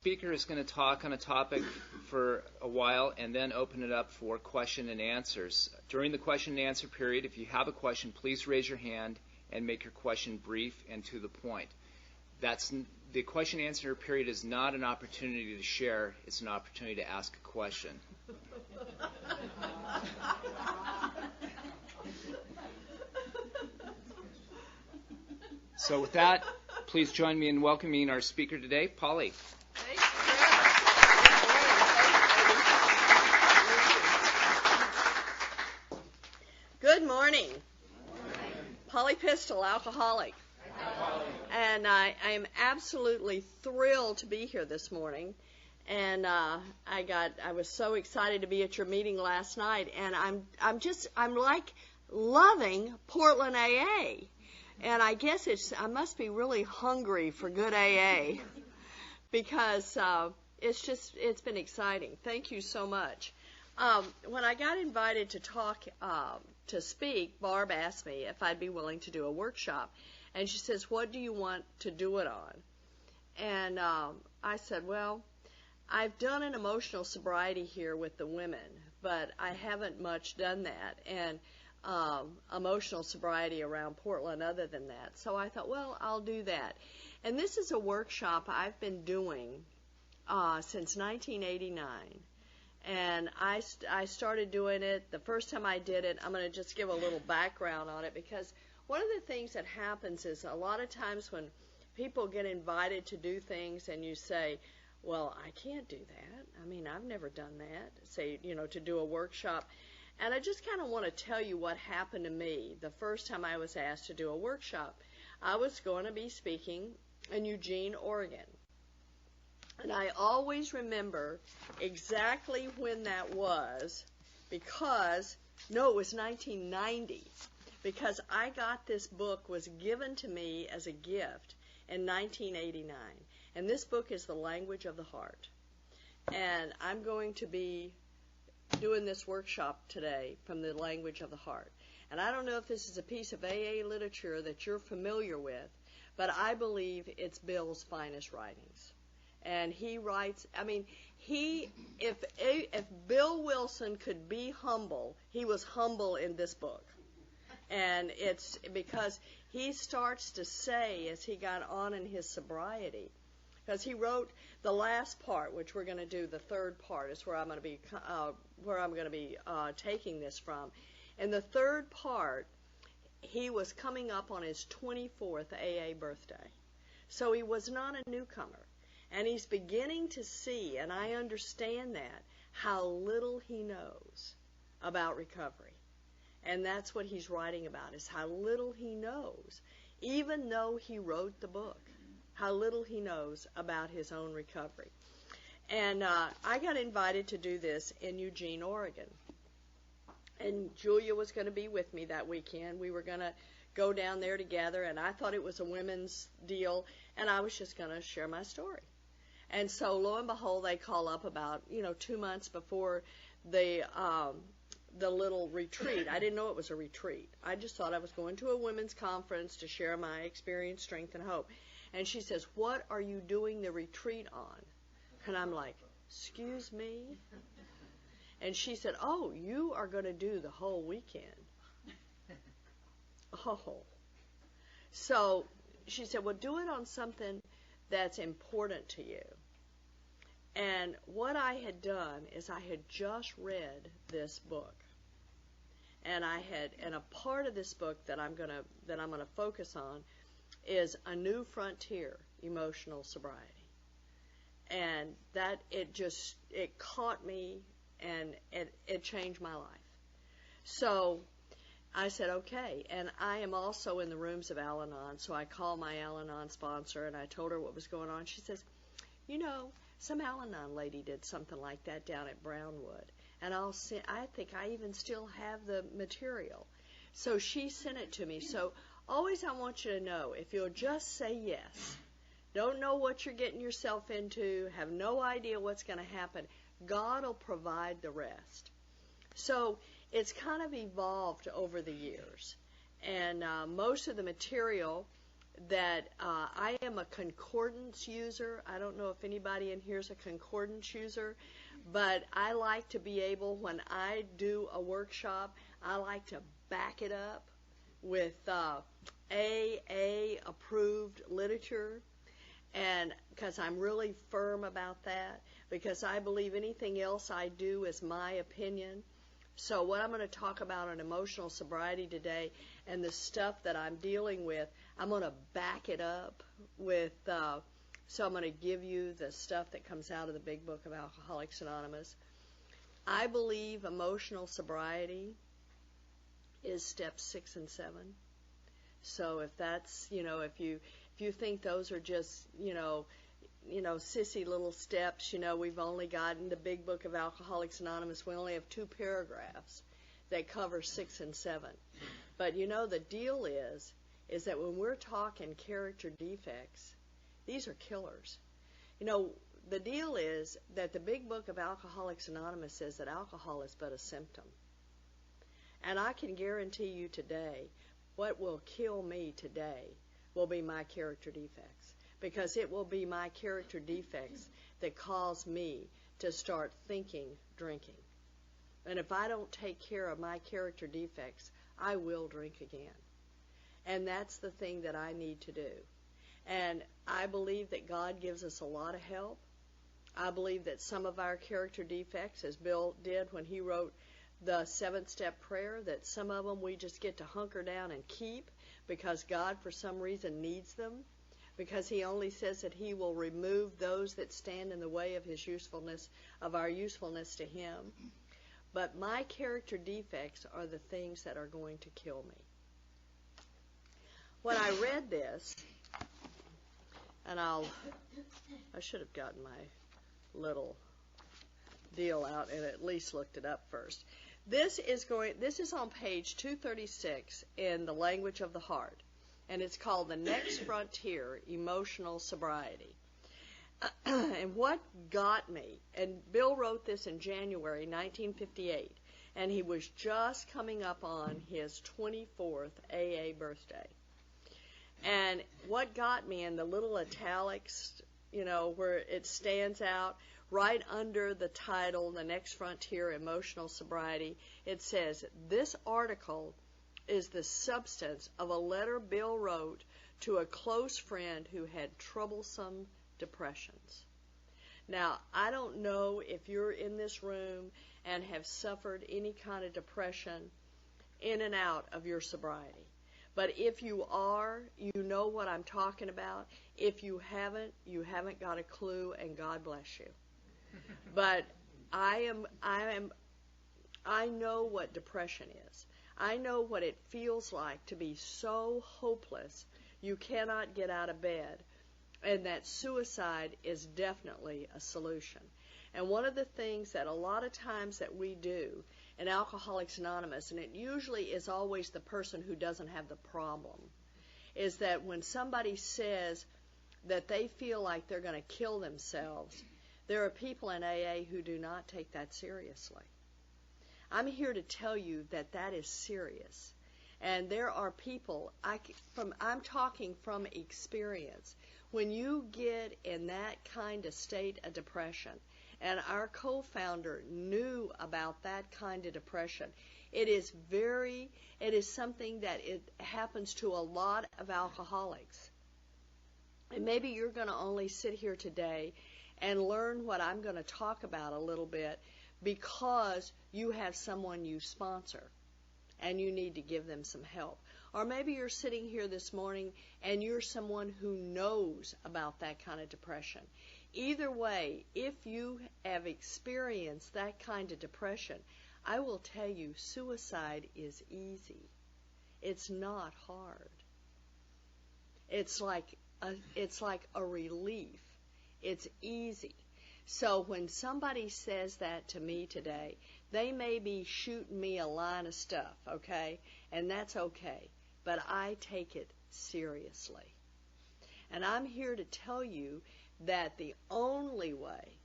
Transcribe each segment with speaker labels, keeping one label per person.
Speaker 1: speaker is going to talk on a topic for a while and then open it up for question and answers. During the question and answer period, if you have a question, please raise your hand and make your question brief and to the point. The question and answer period is not an opportunity to share, it's an opportunity to ask a question. So with that, please join me in welcoming our speaker today, Polly.
Speaker 2: Good morning. Polly Pistol, alcoholic. And I am absolutely thrilled to be here this morning. And I was so excited to be at your meeting last night. And I'm like loving Portland AA. And I guess I must be really hungry for good AA because it's been exciting. Thank you so much. When I got invited to speak, Barb asked me if I'd be willing to do a workshop. And she says, what do you want to do it on? And I said, well, I've done an emotional sobriety here with the women, but I haven't much done that. And emotional sobriety around Portland other than that. So I thought, well, I'll do that. And this is a workshop I've been doing since 1989. And I started doing it. The first time I did it, I'm going to just give a little background on it because one of the things that happens is a lot of times when people get invited to do things and you say, well, I can't do that. I mean, I've never done that. Say, to do a workshop. And I just kind of want to tell you what happened to me the first time I was asked to do a workshop. I was going to be speaking in Eugene, Oregon. And I always remember exactly when that was because, no, it was 1990. Because I got this book was given to me as a gift in 1989. And this book is The Language of the Heart. And I'm going to be doing this workshop today from The Language of the Heart. And I don't know if this is a piece of AA literature that you're familiar with, but I believe it's Bill's finest writings. And he writes, if Bill Wilson could be humble, he was humble in this book. And it's because he starts to say as he got on in his sobriety, because he wrote the last part, which we're going to do, the third part is where I'm going to be taking this from. In the third part, he was coming up on his 24th AA birthday. So he was not a newcomer. And he's beginning to see, and I understand that, how little he knows about recovery. And that's what he's writing about, is how little he knows, even though he wrote the book, how little he knows about his own recovery. And I got invited to do this in Eugene, Oregon. And Julia was going to be with me that weekend. We were going to go down there together, and I thought it was a women's deal, and I was just going to share my story. And so, lo and behold, they call up about, 2 months before the little retreat. I didn't know it was a retreat. I just thought I was going to a women's conference to share my experience, strength, and hope. And she says, what are you doing the retreat on? And I'm like, excuse me? And she said, oh, you are going to do the whole weekend. Oh. So she said, well, do it on something that's important to you. And what I had done is I had just read this book. And a part of this book that I'm gonna focus on is A New Frontier, Emotional Sobriety. And that it caught me and it changed my life. So I said, okay, and I am also in the rooms of Al-Anon, so I called my Al-Anon sponsor and I told her what was going on. She says, some Al-Anon lady did something like that down at Brownwood. And I think I even still have the material. So she sent it to me. So always I want you to know, if you'll just say yes, don't know what you're getting yourself into, have no idea what's going to happen, God will provide the rest. So it's kind of evolved over the years. And most of the material that I am a concordance user. I don't know if anybody in here is a concordance user, but I like to be able, when I do a workshop, I like to back it up with AA-approved literature, and because I'm really firm about that, because I believe anything else I do is my opinion. So what I'm going to talk about on emotional sobriety today and the stuff that I'm dealing with, I'm going to back it up with, so I'm going to give you the stuff that comes out of the Big Book of Alcoholics Anonymous. I believe emotional sobriety is steps 6 and 7. So if that's, if you think those are just, sissy little steps, we've only gotten the Big Book of Alcoholics Anonymous. We only have 2 paragraphs that cover 6 and 7. But the deal is that when we're talking character defects, these are killers. The deal is that the Big Book of Alcoholics Anonymous says that alcohol is but a symptom. And I can guarantee you today, what will kill me today will be my character defects. Because it will be my character defects that cause me to start thinking drinking. And if I don't take care of my character defects, I will drink again. And that's the thing that I need to do. And I believe that God gives us a lot of help. I believe that some of our character defects, as Bill did when he wrote the 7-step prayer, that some of them we just get to hunker down and keep because God for some reason needs them. Because he only says that he will remove those that stand in the way of his usefulness, of our usefulness to him. But my character defects are the things that are going to kill me. When I read this, and I should have gotten my little deal out and at least looked it up first. This is on page 236 in the Language of the Heart. And it's called The Next Frontier, Emotional Sobriety. And what got me, and Bill wrote this in January 1958, and he was just coming up on his 24th AA birthday. And what got me in the little italics, where it stands out, right under the title, The Next Frontier, Emotional Sobriety, it says, this article is the substance of a letter Bill wrote to a close friend who had troublesome depressions. Now, I don't know if you're in this room and have suffered any kind of depression in and out of your sobriety. But if you are, you know what I'm talking about. If you haven't got a clue, and God bless you. But I know what depression is. I know what it feels like to be so hopeless you cannot get out of bed, and that suicide is definitely a solution. And one of the things that a lot of times that we do in Alcoholics Anonymous, and it usually is always the person who doesn't have the problem, is that when somebody says that they feel like they're going to kill themselves, there are people in AA who do not take that seriously. I'm here to tell you that that is serious. And there are people, I'm talking from experience, when you get in that kind of state of depression, and our co-founder knew about that kind of depression, it is something that it happens to a lot of alcoholics. And maybe you're going to only sit here today and learn what I'm going to talk about a little bit because you have someone you sponsor and you need to give them some help. Or maybe you're sitting here this morning and you're someone who knows about that kind of depression. Either way, if you have experienced that kind of depression, I will tell you suicide is easy. It's not hard. It's like a relief. It's easy. So when somebody says that to me today, they may be shooting me a line of stuff, okay? And that's okay. But I take it seriously. And I'm here to tell you that the only way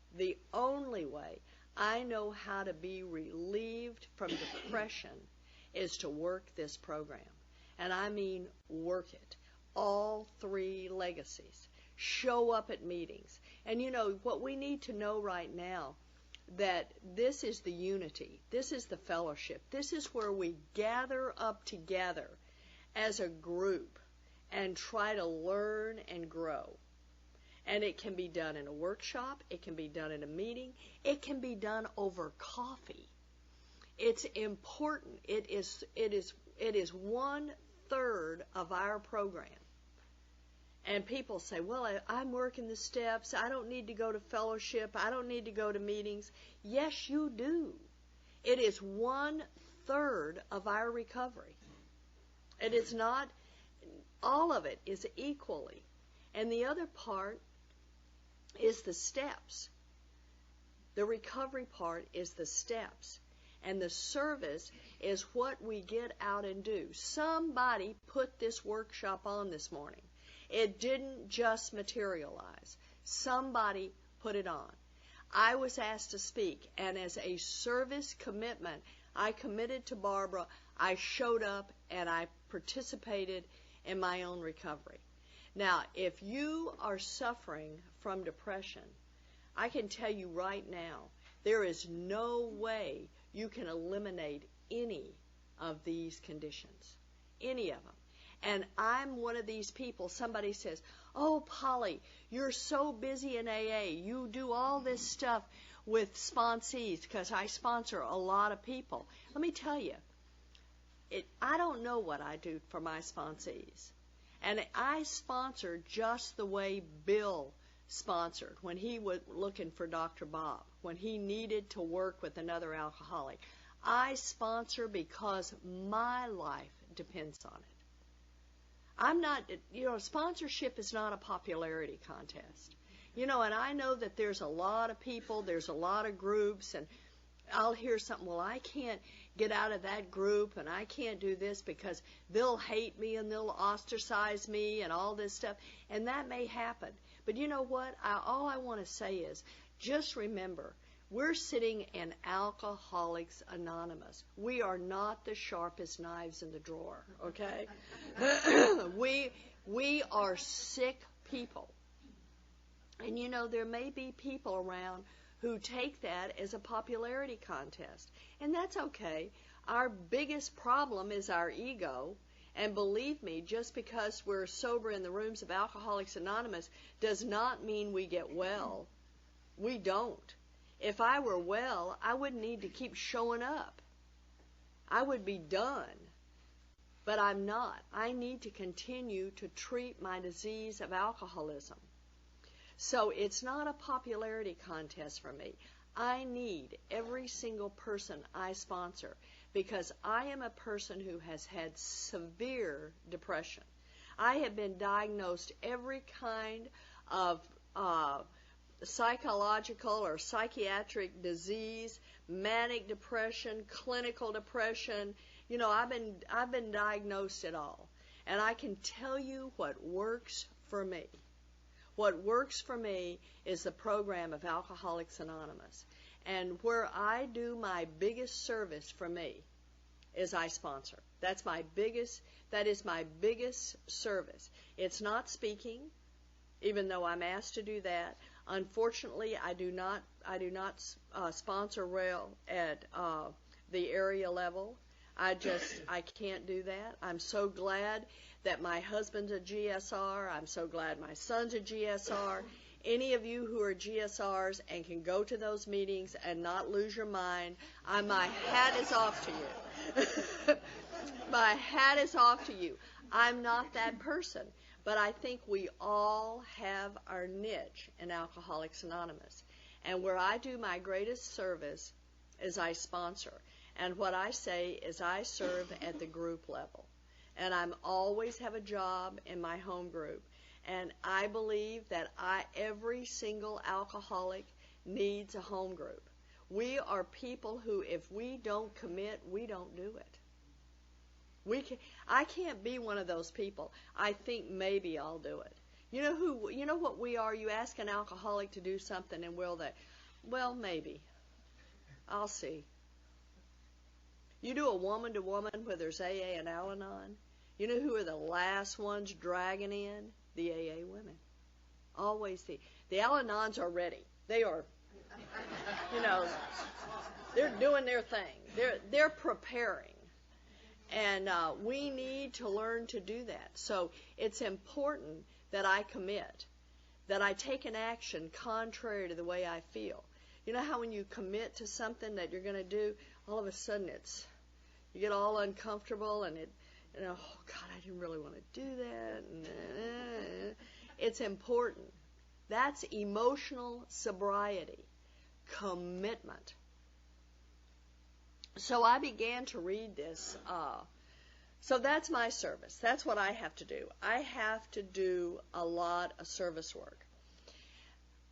Speaker 2: I know how to be relieved from depression is to work this program. And I mean work it. all three legacies. Show up at meetings. And you know, what we need to know right now, that this is the unity. This is the fellowship. This is where we gather up together as a group and try to learn and grow. And it can be done in a workshop. It can be done in a meeting. It can be done over coffee. It's important. It is 1/3 of our program. And people say, well, I'm working the steps. I don't need to go to fellowship. I don't need to go to meetings. Yes, you do. It is 1/3 of our recovery. It is not, all of it is equally. And the other part is the steps. The recovery part is the steps. And the service is what we get out and do. Somebody put this workshop on this morning. It didn't just materialize. Somebody put it on. I was asked to speak, and as a service commitment, I committed to Barbara. I showed up, and I participated in my own recovery. Now, if you are suffering from depression, I can tell you right now, there is no way you can eliminate any of these conditions, any of them. And I'm one of these people, somebody says, oh, Polly, you're so busy in AA. You do all this stuff with sponsees, because I sponsor a lot of people. Let me tell you, I don't know what I do for my sponsees. And I sponsor just the way Bill sponsored when he was looking for Dr. Bob, when he needed to work with another alcoholic. I sponsor because my life depends on it. I'm not, sponsorship is not a popularity contest. And I know that there's a lot of people, there's a lot of groups, and I'll hear something, well, I can't get out of that group, and I can't do this because they'll hate me and they'll ostracize me and all this stuff, and that may happen. But you know what? All I want to say is, just remember, we're sitting in Alcoholics Anonymous. We are not the sharpest knives in the drawer, okay? We are sick people. And there may be people around who take that as a popularity contest. And that's okay. Our biggest problem is our ego. And believe me, just because we're sober in the rooms of Alcoholics Anonymous does not mean we get well. We don't. If I were well, I wouldn't need to keep showing up. I would be done. But I'm not. I need to continue to treat my disease of alcoholism. So it's not a popularity contest for me. I need every single person I sponsor because I am a person who has had severe depression. I have been diagnosed every kind of psychological or psychiatric disease, manic depression, clinical depression. I've been diagnosed at all. And I can tell you what works for me. What works for me is the program of Alcoholics Anonymous. And where I do my biggest service for me is I sponsor. That is my biggest service. It's not speaking, even though I'm asked to do that. Unfortunately, I do not sponsor well at the area level. I can't do that. I'm so glad that my husband's a GSR. I'm so glad my son's a GSR. Any of you who are GSRs and can go to those meetings and not lose your mind, my hat is off to you. My hat is off to you. I'm not that person. But I think we all have our niche in Alcoholics Anonymous. And where I do my greatest service is I sponsor. And what I say is I serve at the group level. And I always have a job in my home group. And I believe that every single alcoholic needs a home group. We are people who, if we don't commit, we don't do it. I can't be one of those people. I think maybe I'll do it. You know what we are? You ask an alcoholic to do something and well, maybe. I'll see. You do a woman-to-woman where there's AA and Al-Anon, You know who are the last ones dragging in? The AA women. Always the Al-Anons are ready. They are, they're doing their thing. They're preparing. And we need to learn to do that. So it's important that I commit, that I take an action contrary to the way I feel. You know how when you commit to something that you're going to do, all of a sudden you get all uncomfortable and oh God, I didn't really want to do that. It's important. That's emotional sobriety, commitment. So I began to read this. So that's my service. That's what I have to do. I have to do a lot of service work.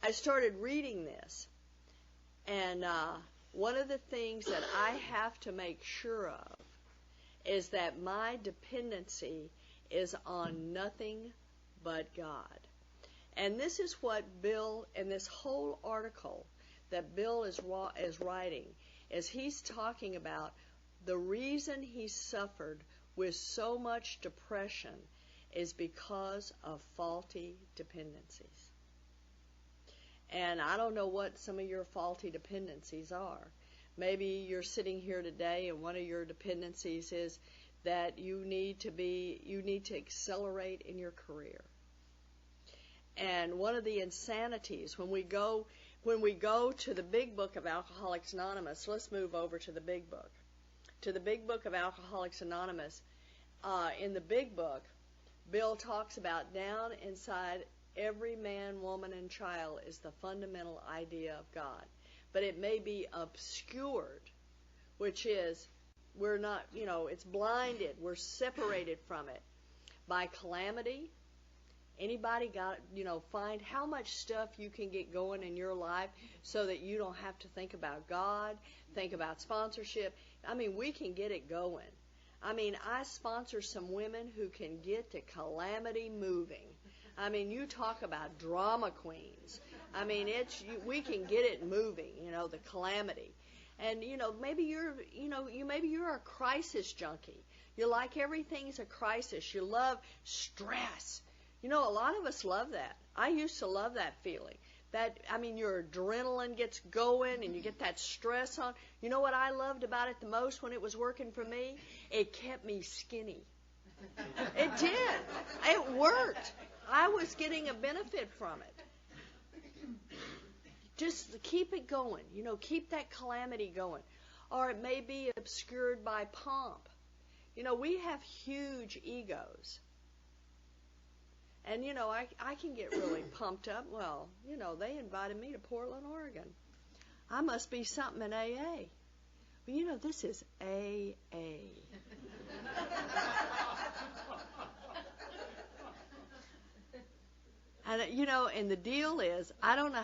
Speaker 2: I started reading this, and one of the things that I have to make sure of is that my dependency is on nothing but God. And this is what Bill, in this whole article that Bill is writing, is he's talking about the reason he suffered with so much depression is because of faulty dependencies. And I don't know what some of your faulty dependencies are. Maybe you're sitting here today and one of your dependencies is that you need to accelerate in your career. And one of the insanities when we go to the big book of Alcoholics Anonymous, let's move over to the big book. To the big book of Alcoholics Anonymous, in the big book, Bill talks about down inside every man, woman, and child is the fundamental idea of God. But it may be obscured, which is we're not, it's blinded. We're separated from it by calamity. Anybody got, find how much stuff you can get going in your life so that you don't have to think about God, think about sponsorship. I mean, we can get it going. I mean, I sponsor some women who can get to calamity moving. I mean, you talk about drama queens. I mean, we can get it moving, the calamity. And, maybe you're a crisis junkie. You like everything's a crisis. You love stress. A lot of us love that. I used to love that feeling. Your adrenaline gets going and you get that stress on. You know what I loved about it the most when it was working for me? It kept me skinny. It did. It worked. I was getting a benefit from it. Just keep it going. Keep that calamity going. Or it may be obscured by pomp. We have huge egos. And, I can get really pumped up. Well, they invited me to Portland, Oregon. I must be something in AA. But, this is AA. And, and the deal is, I don't know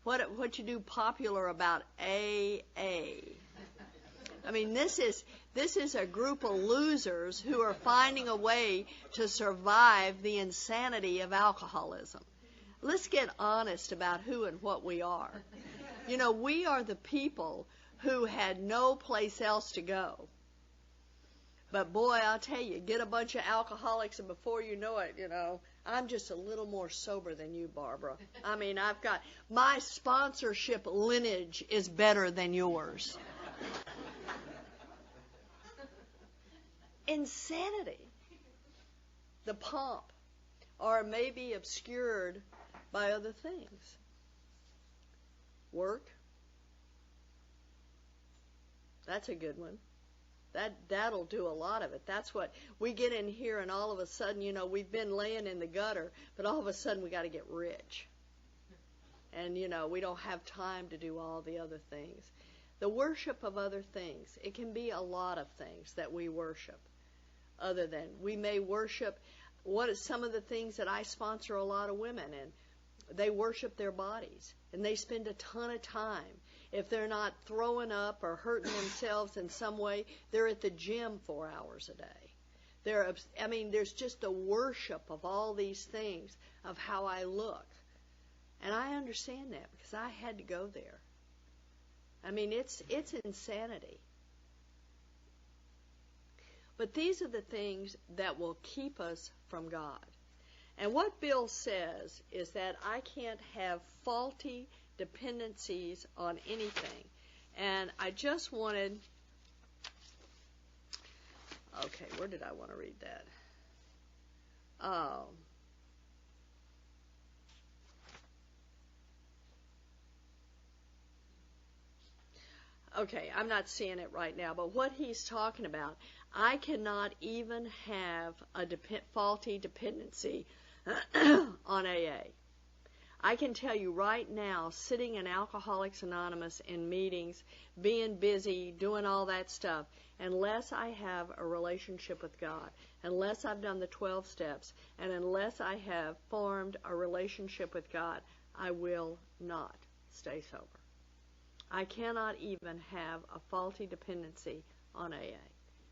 Speaker 2: what you do popular about AA. I mean, this is a group of losers who are finding a way to survive the insanity of alcoholism. Let's get honest about who and what we are. We are the people who had no place else to go. But boy, I'll tell you, get a bunch of alcoholics and before you know it, I'm just a little more sober than you, Barbara. I mean, my sponsorship lineage is better than yours. Insanity. The pomp. Or maybe obscured by other things. Work. That's a good one. That'll do a lot of it. That's what we get in here and all of a sudden, we've been laying in the gutter, but all of a sudden we got to get rich. And, we don't have time to do all the other things. The worship of other things. It can be a lot of things that we worship. Other than we may worship some of the things that I sponsor a lot of women in. They worship their bodies and they spend a ton of time. If they're not throwing up or hurting themselves in some way, they're at the gym 4 hours a day. There's just a worship of all these things of how I look. And I understand that because I had to go there. It's insanity. But these are the things that will keep us from God. And what Bill says is that I can't have faulty dependencies on anything. And I just wanted, okay, where did I want to read that? Okay, I'm not seeing it right now, but what he's talking about, I cannot even have a faulty dependency on AA. I can tell you right now, sitting in Alcoholics Anonymous in meetings, being busy, doing all that stuff, unless I have a relationship with God, unless I've done the 12 steps, and unless I have formed a relationship with God, I will not stay sober. I cannot even have a faulty dependency on AA.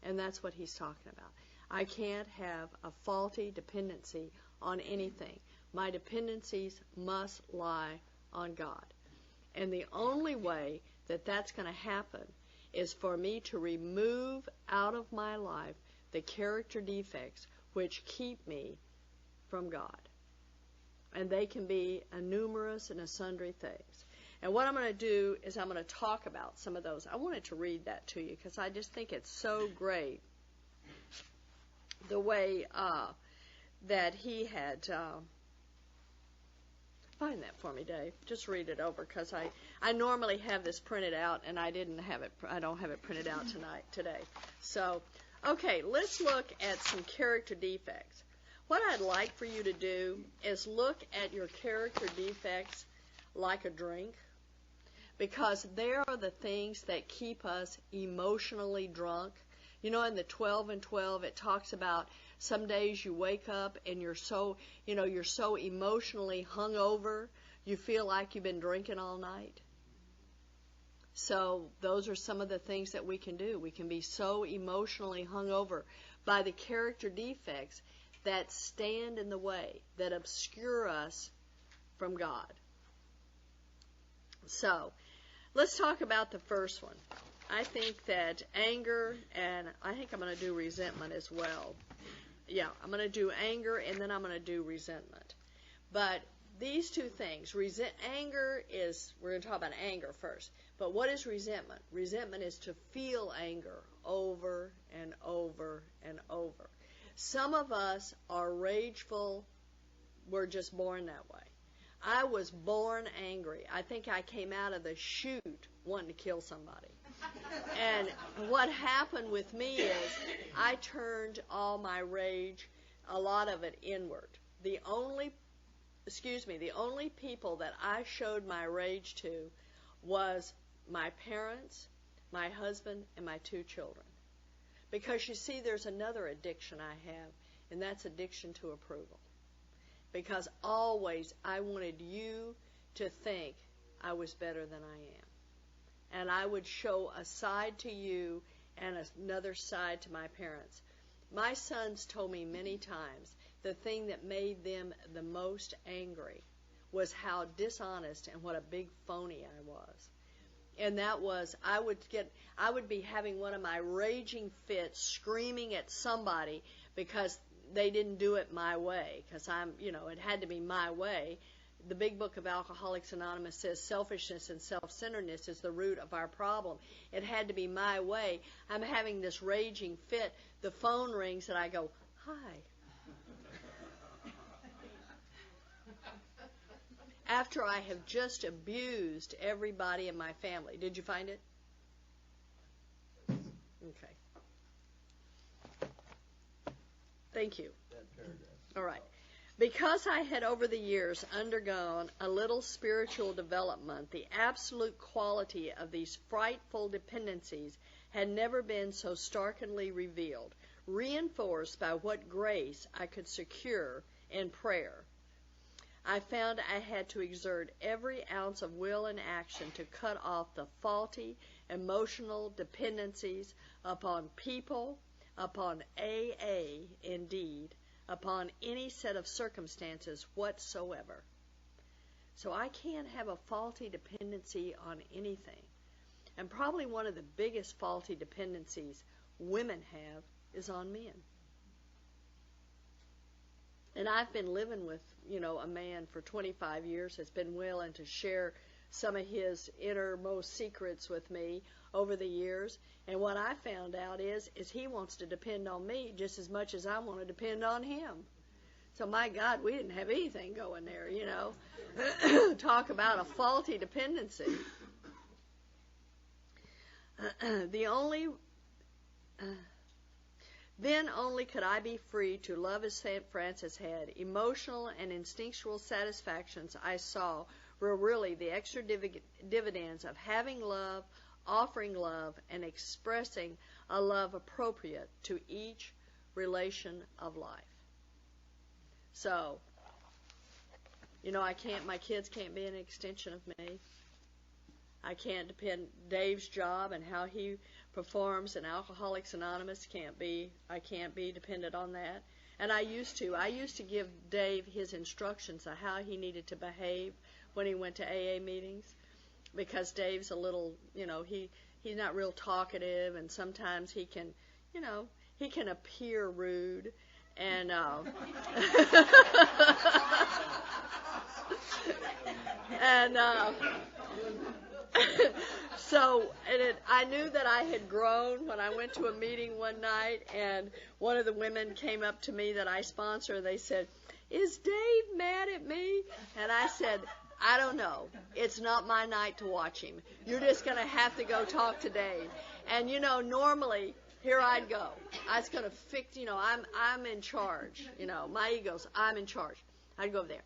Speaker 2: And that's what he's talking about. I can't have a faulty dependency on anything. My dependencies must lie on God. And the only way that that's going to happen is for me to remove out of my life the character defects which keep me from God. And they can be a numerous and a sundry things. And what I'm going to do is I'm going to talk about some of those. I wanted to read that to you because I just think it's so great the way that he had. Find that for me, Dave. Just read it over because I normally have this printed out and I don't have it printed out today. So, okay, let's look at some character defects. What I'd like for you to do is look at your character defects like a drink, because they are the things that keep us emotionally drunk. You know, in the 12 and 12, it talks about some days you wake up and you're so emotionally hungover, you feel like you've been drinking all night. So those are some of the things that we can do. We can be so emotionally hungover by the character defects that stand in the way, that obscure us from God. So, let's talk about the first one. I think that anger, and I think I'm going to do resentment as well. Yeah, I'm going to do anger, and then I'm going to do resentment. But these two things, anger is, we're going to talk about anger first. But what is resentment? Resentment is to feel anger over and over and over. Some of us are rageful. We're just born that way. I was born angry. I think I came out of the chute wanting to kill somebody. And what happened with me is I turned all my rage, a lot of it inward. The only people that I showed my rage to was my parents, my husband, and my 2 children. Because you see, there's another addiction I have, and that's addiction to approval. Because always I wanted you to think I was better than I am. And I would show a side to you and another side to my parents. My sons told me many times the thing that made them the most angry was how dishonest and what a big phony I was. And that was, I would be having one of my raging fits, screaming at somebody because they didn't do it my way, because it had to be my way. The big book of Alcoholics Anonymous says selfishness and self-centeredness is the root of our problem. It had to be my way. I'm having this raging fit. The phone rings and I go, hi. After I have just abused everybody in my family. Did you find it? Okay. Thank you. All right. Because I had over the years undergone a little spiritual development, the absolute quality of these frightful dependencies had never been so starkly revealed, reinforced by what grace I could secure in prayer. I found I had to exert every ounce of will and action to cut off the faulty emotional dependencies upon people, upon AA indeed, upon any set of circumstances whatsoever. So I can't have a faulty dependency on anything. And probably one of the biggest faulty dependencies women have is on men. And I've been living with, a man for 25 years that's been willing to share some of his innermost secrets with me over the years. And what I found out is he wants to depend on me just as much as I want to depend on him. So my God, we didn't have anything going there, Talk about a faulty dependency. Then only could I be free to love as St. Francis had. Emotional and instinctual satisfactions I saw were really the extra dividends of having love, offering love, and expressing a love appropriate to each relation of life. So, my kids can't be an extension of me. I can't depend, Dave's job and how he performs in Alcoholics Anonymous I can't be dependent on that. And I used to give Dave his instructions on how he needed to behave when he went to AA meetings, because Dave's a little, he's not real talkative, and sometimes he can appear rude, and so I knew that I had grown when I went to a meeting one night, and one of the women came up to me that I sponsor. They said, "Is Dave mad at me?" And I said, "I don't know. It's not my night to watch him. You're just going to have to go talk to Dave." And, normally, here I'd go. I was going to fix, I'm in charge. My ego's, I'm in charge. I'd go over there.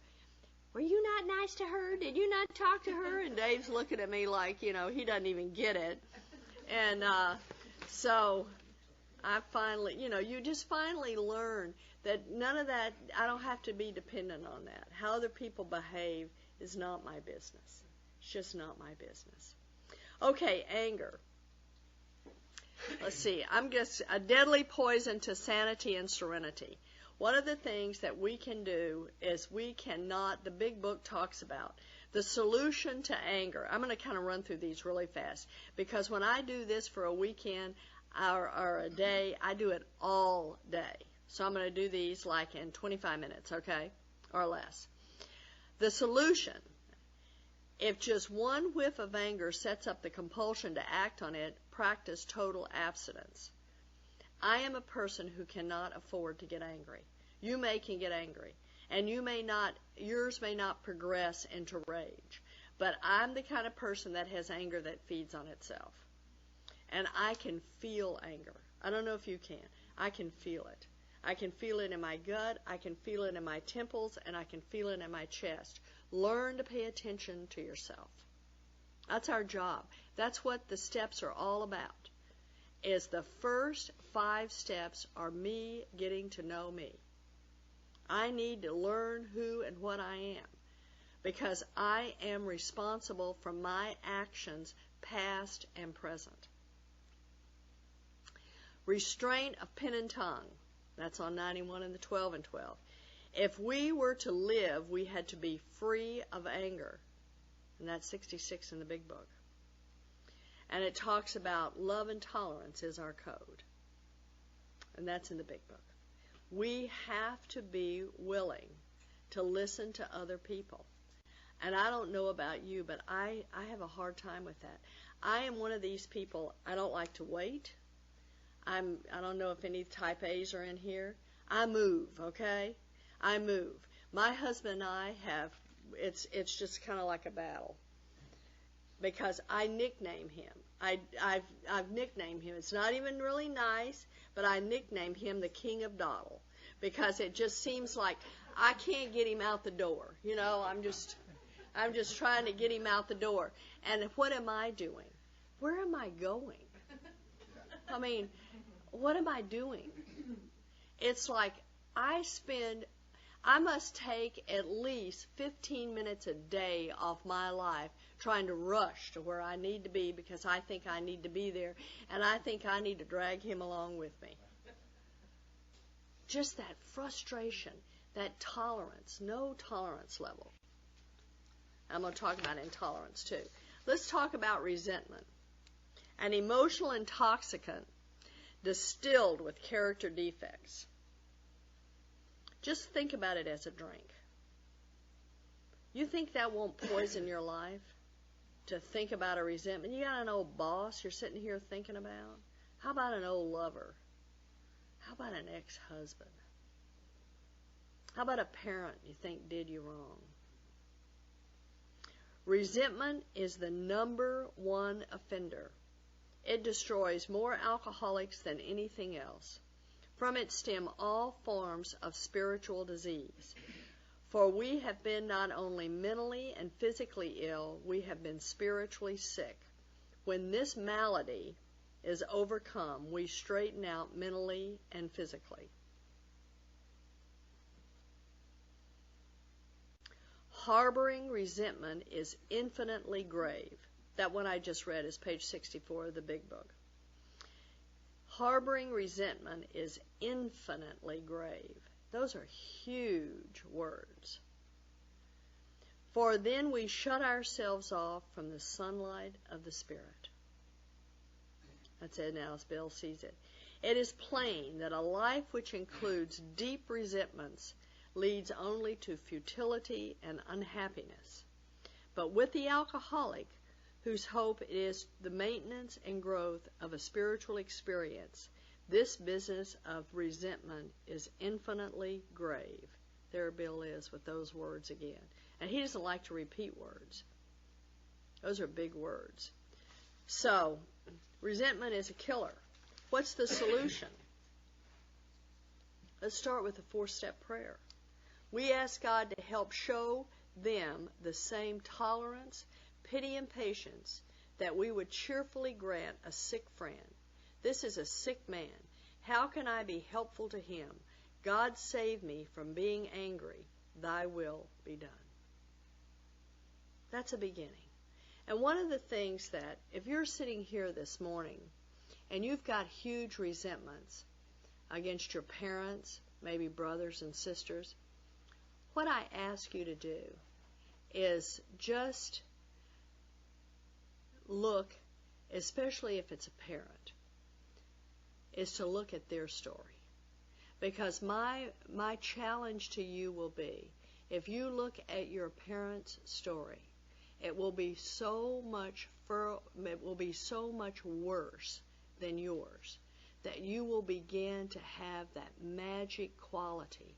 Speaker 2: "Were you not nice to her? Did you not talk to her?" And Dave's looking at me like, he doesn't even get it. And so I finally, you just finally learn that none of that, I don't have to be dependent on that. How other people behave is not my business. It's just not my business. Okay, anger. Let's see. I'm just a deadly poison to sanity and serenity. One of the things that we can do is the big book talks about the solution to anger. I'm going to kind of run through these really fast, because when I do this for a weekend or a day, I do it all day. So I'm going to do these like in 25 minutes, okay, or less. The solution: if just one whiff of anger sets up the compulsion to act on it, practice total abstinence. I am a person who cannot afford to get angry. You can get angry, and yours may not progress into rage. But I'm the kind of person that has anger that feeds on itself. And I can feel anger. I don't know if you can. I can feel it. I can feel it in my gut, I can feel it in my temples, and I can feel it in my chest. Learn to pay attention to yourself. That's our job. That's what the steps are all about. Is the first 5 steps are me getting to know me. I need to learn who and what I am, because I am responsible for my actions, past and present. Restraint of pen and tongue. That's on 91 and the 12 and 12. If we were to live, we had to be free of anger. And that's 66 in the big book. And it talks about love and tolerance is our code. And that's in the big book. We have to be willing to listen to other people. And I don't know about you, but I have a hard time with that. I am one of these people, I don't like to wait. I don't know if any type A's are in here. I move, okay? I move. My husband and I have, it's just kind of like a battle, because I nickname him. I've nicknamed him. It's not even really nice, but I nicknamed him the King of Dawdle, because it just seems like I can't get him out the door. I'm just trying to get him out the door. And what am I doing? Where am I going? I mean, what am I doing? It's like I must take at least 15 minutes a day off my life trying to rush to where I need to be, because I think I need to be there, and I think I need to drag him along with me. Just that frustration, that tolerance, no tolerance level. I'm going to talk about intolerance too. Let's talk about resentment. An emotional intoxicant distilled with character defects. Just think about it as a drink. You think that won't poison your life? To think about a resentment? You got an old boss you're sitting here thinking about? How about an old lover? How about an ex-husband? How about a parent you think did you wrong? Resentment is the number one offender. It destroys more alcoholics than anything else. From it stem all forms of spiritual disease. For we have been not only mentally and physically ill, we have been spiritually sick. When this malady is overcome, we straighten out mentally and physically. Harboring resentment is infinitely grave. That one I just read is page 64 of the big book. Harboring resentment is infinitely grave. Those are huge words. For then we shut ourselves off from the sunlight of the Spirit. That's it now as Bill sees it. It is plain that a life which includes deep resentments leads only to futility and unhappiness. But with the alcoholic, whose hope is the maintenance and growth of a spiritual experience, this business of resentment is infinitely grave. There Bill is with those words again. And he doesn't like to repeat words. Those are big words. So, resentment is a killer. What's the solution? Let's start with a 4-step prayer. We ask God to help show them the same tolerance, pity, and patience that we would cheerfully grant a sick friend. This is a sick man. How can I be helpful to him? God save me from being angry. Thy will be done. That's a beginning. And one of the things that, if you're sitting here this morning and you've got huge resentments against your parents, maybe brothers and sisters, what I ask you to do is just look, especially if it's a parent, is to look at their story. Because my challenge to you will be, if you look at your parents' story, it will be so much worse than yours, that you will begin to have that magic quality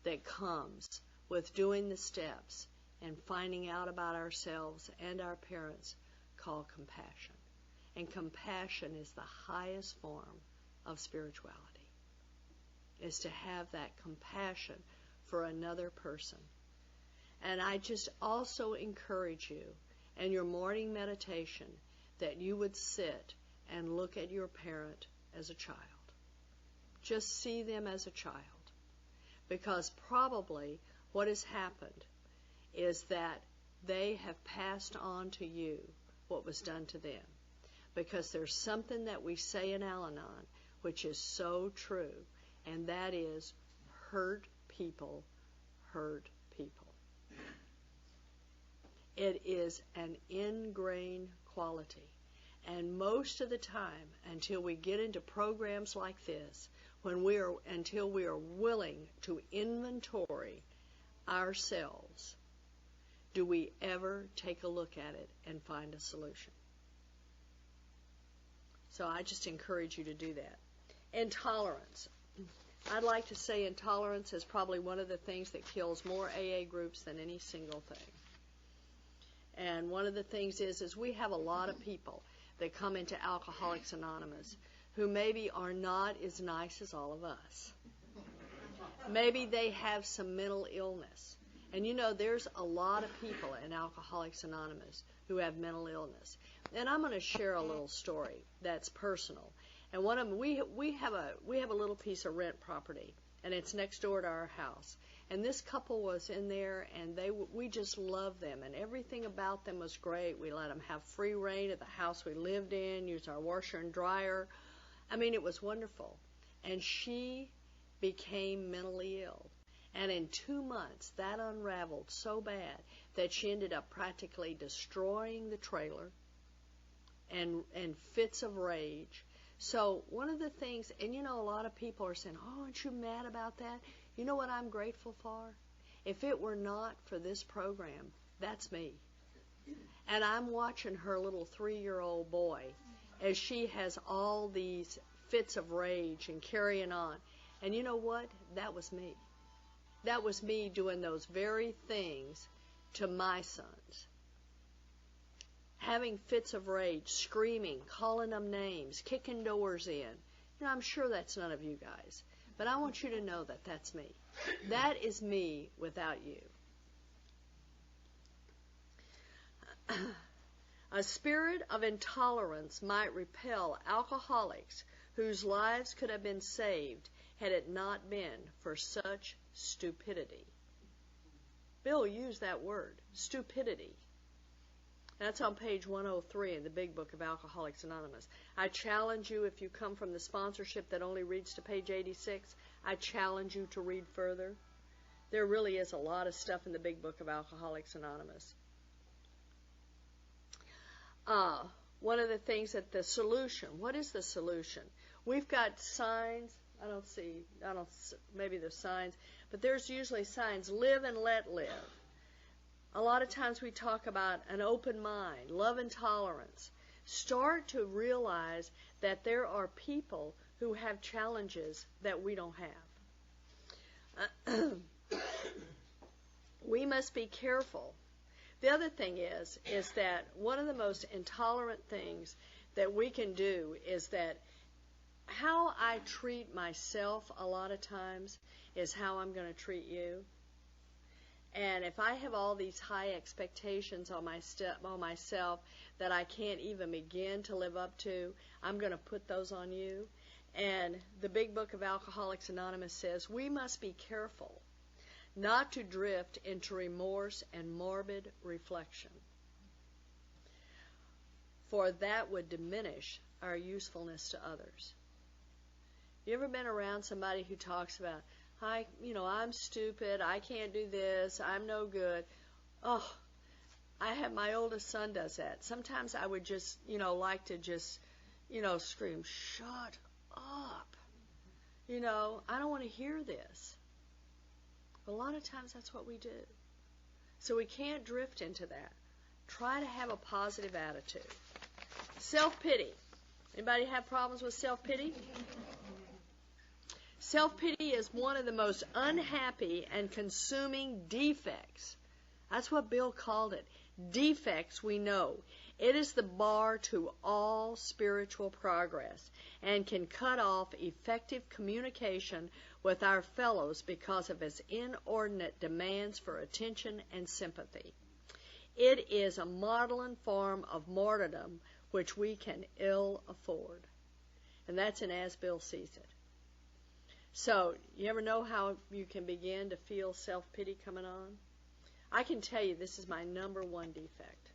Speaker 2: that comes with doing the steps and finding out about ourselves and our parents, called compassion. And compassion is the highest form of spirituality, is to have that compassion for another person. And I just also encourage you in your morning meditation that you would sit and look at your parent as a child. Just see them as a child. Because probably what has happened is that they have passed on to you what was done to them. Because there's something that we say in Al-Anon which is so true, and that is, hurt people hurt people. It is an ingrained quality. And most of the time, until we get into programs like this, until we are willing to inventory ourselves, do we ever take a look at it and find a solution. So I just encourage you to do that. Intolerance. I'd like to say intolerance is probably one of the things that kills more AA groups than any single thing. And one of the things is we have a lot of people that come into Alcoholics Anonymous who maybe are not as nice as all of us. Maybe they have some mental illness. And you know, there's a lot of people in Alcoholics Anonymous who have mental illness. And I'm going to share a little story that's personal. And one of them, we have a little piece of rent property, and it's next door to our house. And this couple was in there, and we just loved them, and everything about them was great. We let them have free reign at the house we lived in, use our washer and dryer. I mean, it was wonderful. And she became mentally ill. And in 2 months, that unraveled so bad that she ended up practically destroying the trailer and fits of rage, So one of the things, and you know, a lot of people are saying, oh, aren't you mad about that? You know what I'm grateful for? If it were not for this program, that's me. And I'm watching her little 3-year-old boy as she has all these fits of rage and carrying on. And you know what? That was me. That was me doing those very things to my sons. Having fits of rage, screaming, calling them names, kicking doors in. You know, I'm sure that's none of you guys. But I want you to know that that's me. That is me without you. A spirit of intolerance might repel alcoholics whose lives could have been saved had it not been for such stupidity. Bill used that word, stupidity. That's on page 103 in the Big Book of Alcoholics Anonymous. I challenge you, if you come from the sponsorship that only reads to page 86, I challenge you to read further. There really is a lot of stuff in the Big Book of Alcoholics Anonymous. One of the things that the solution, what is the solution? We've got signs. Maybe there's signs, but there's usually signs. Live and let live. A lot of times we talk about an open mind, love and tolerance. Start to realize that there are people who have challenges that we don't have. We must be careful. The other thing is that one of the most intolerant things that we can do is that how I treat myself a lot of times is how I'm going to treat you. And if I have all these high expectations on myself that I can't even begin to live up to, I'm going to put those on you. And the Big Book of Alcoholics Anonymous says we must be careful not to drift into remorse and morbid reflection, for that would diminish our usefulness to others. You ever been around somebody who talks about, I'm stupid, I can't do this, I'm no good? Oh, my oldest son does that. Sometimes I would just, like to just, scream, shut up. I don't want to hear this. But a lot of times that's what we do. So we can't drift into that. Try to have a positive attitude. Self-pity. Anybody have problems with self-pity? Self-pity is one of the most unhappy and consuming defects. That's what Bill called it. Defects, we know. It is the bar to all spiritual progress and can cut off effective communication with our fellows because of its inordinate demands for attention and sympathy. It is a maudlin form of martyrdom which we can ill afford. And that's an as Bill sees it. So, you ever know how you can begin to feel self-pity coming on? I can tell you this is my number one defect.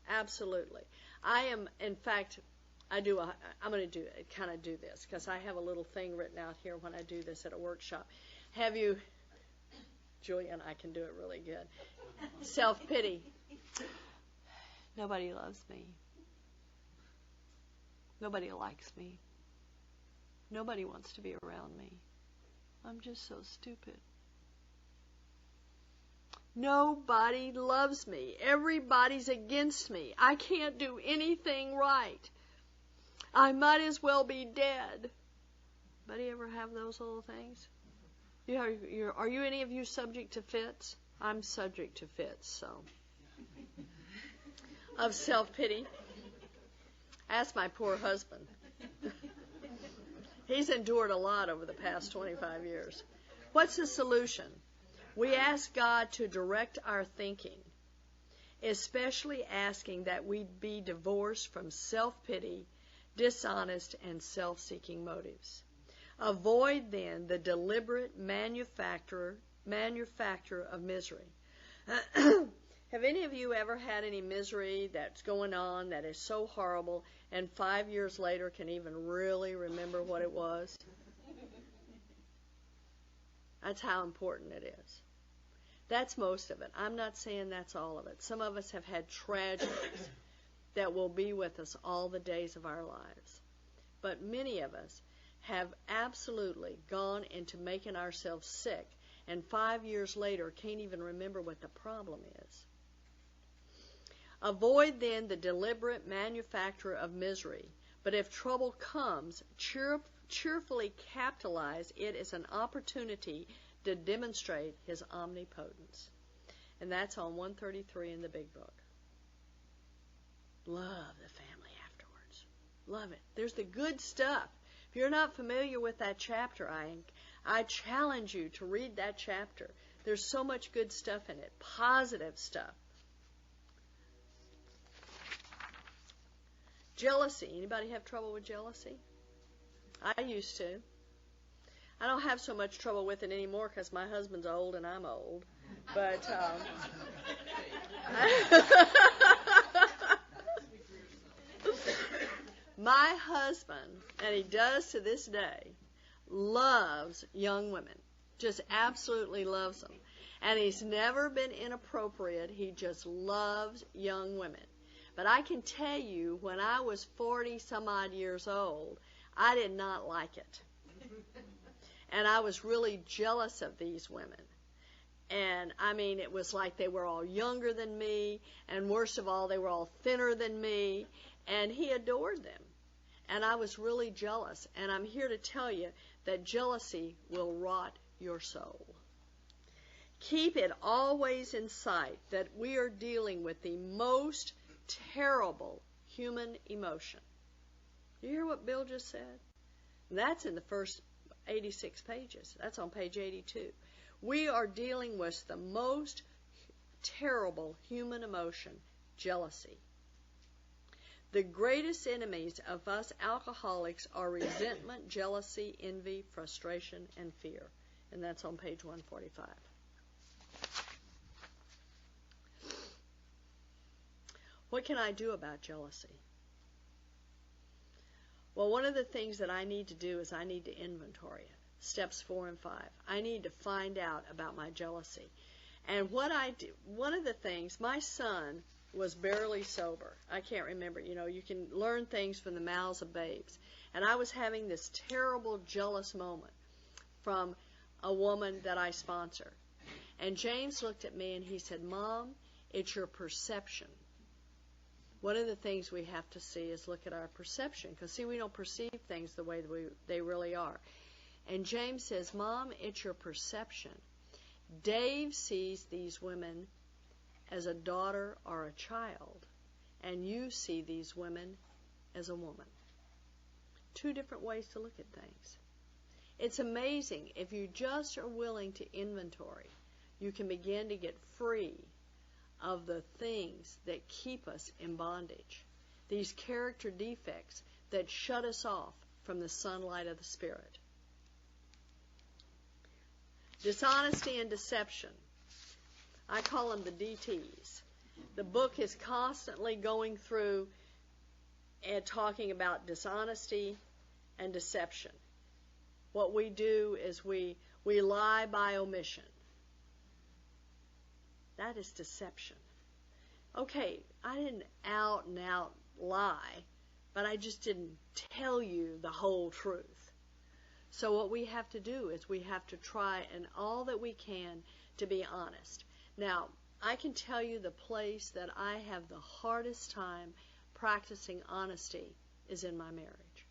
Speaker 2: Absolutely. I'm going to do this because I have a little thing written out here when I do this at a workshop. Julia and I can do it really good. Self-pity. Nobody loves me. Nobody likes me. Nobody wants to be around me. I'm just so stupid. Nobody loves me. Everybody's against me. I can't do anything right. I might as well be dead. Anybody ever have those little things? Are you any of you subject to fits? I'm subject to fits, so. Of self-pity. Ask my poor husband. He's endured a lot over the past 25 years. What's the solution? We ask God to direct our thinking, especially asking that we be divorced from self-pity, dishonest, and self-seeking motives. Avoid, then, the deliberate manufacture of misery. Have any of you ever had any misery that's going on that is so horrible and 5 years later can even really remember what it was? That's how important it is. That's most of it. I'm not saying that's all of it. Some of us have had tragedies that will be with us all the days of our lives. but many of us have absolutely gone into making ourselves sick, and 5 years later can't even remember what the problem is. Avoid then the deliberate manufacture of misery, but if trouble comes, cheerfully capitalize it as an opportunity to demonstrate His omnipotence. And that's on 133 in the Big Book. Love the family afterwards. Love it. There's the good stuff. If you're not familiar with that chapter, I challenge you to read that chapter. There's so much good stuff in it, positive stuff. Jealousy. Anybody have trouble with jealousy? I used to. I don't have so much trouble with it anymore because my husband's old and I'm old. But my husband, and he does to this day, loves young women. Just absolutely loves them. And he's never been inappropriate. He just loves young women. But I can tell you, when I was 40-some-odd years old, I did not like it. And I was really jealous of these women. And, I mean, it was like they were all younger than me, and worst of all, they were all thinner than me, and he adored them. And I was really jealous. And I'm here to tell you that jealousy will rot your soul. Keep it always in sight that we are dealing with the most terrible human emotion. You hear what Bill just said? And that's in the first 86 pages. That's on page 82. We are dealing with the most terrible human emotion, jealousy. The greatest enemies of us alcoholics are resentment, jealousy, envy, frustration, and fear. And that's on page 145. What can I do about jealousy? Well, one of the things that I need to do is I need to inventory it. Steps 4 and 5. I need to find out about my jealousy. And what I do, one of the things, my son was barely sober. I can't remember. You know, you can learn things from the mouths of babes. And I was having this terrible jealous moment from a woman that I sponsor. And James looked at me and he said, "Mom, it's your perception." One of the things we have to see is look at our perception. Because, see, we don't perceive things the way they really are. And James says, "Mom, it's your perception." Dave sees these women as a daughter or a child, and you see these women as a woman. Two different ways to look at things. It's amazing. If you just are willing to inventory, you can begin to get free of the things that keep us in bondage. These character defects that shut us off from the sunlight of the Spirit. Dishonesty and deception. I call them the DTs. The book is constantly going through and talking about dishonesty and deception. What we do is we lie by omission. That is deception. Okay, I didn't out and out lie, but I just didn't tell you the whole truth. So what we have to do is we have to try and all that we can to be honest. Now, I can tell you the place that I have the hardest time practicing honesty is in my marriage.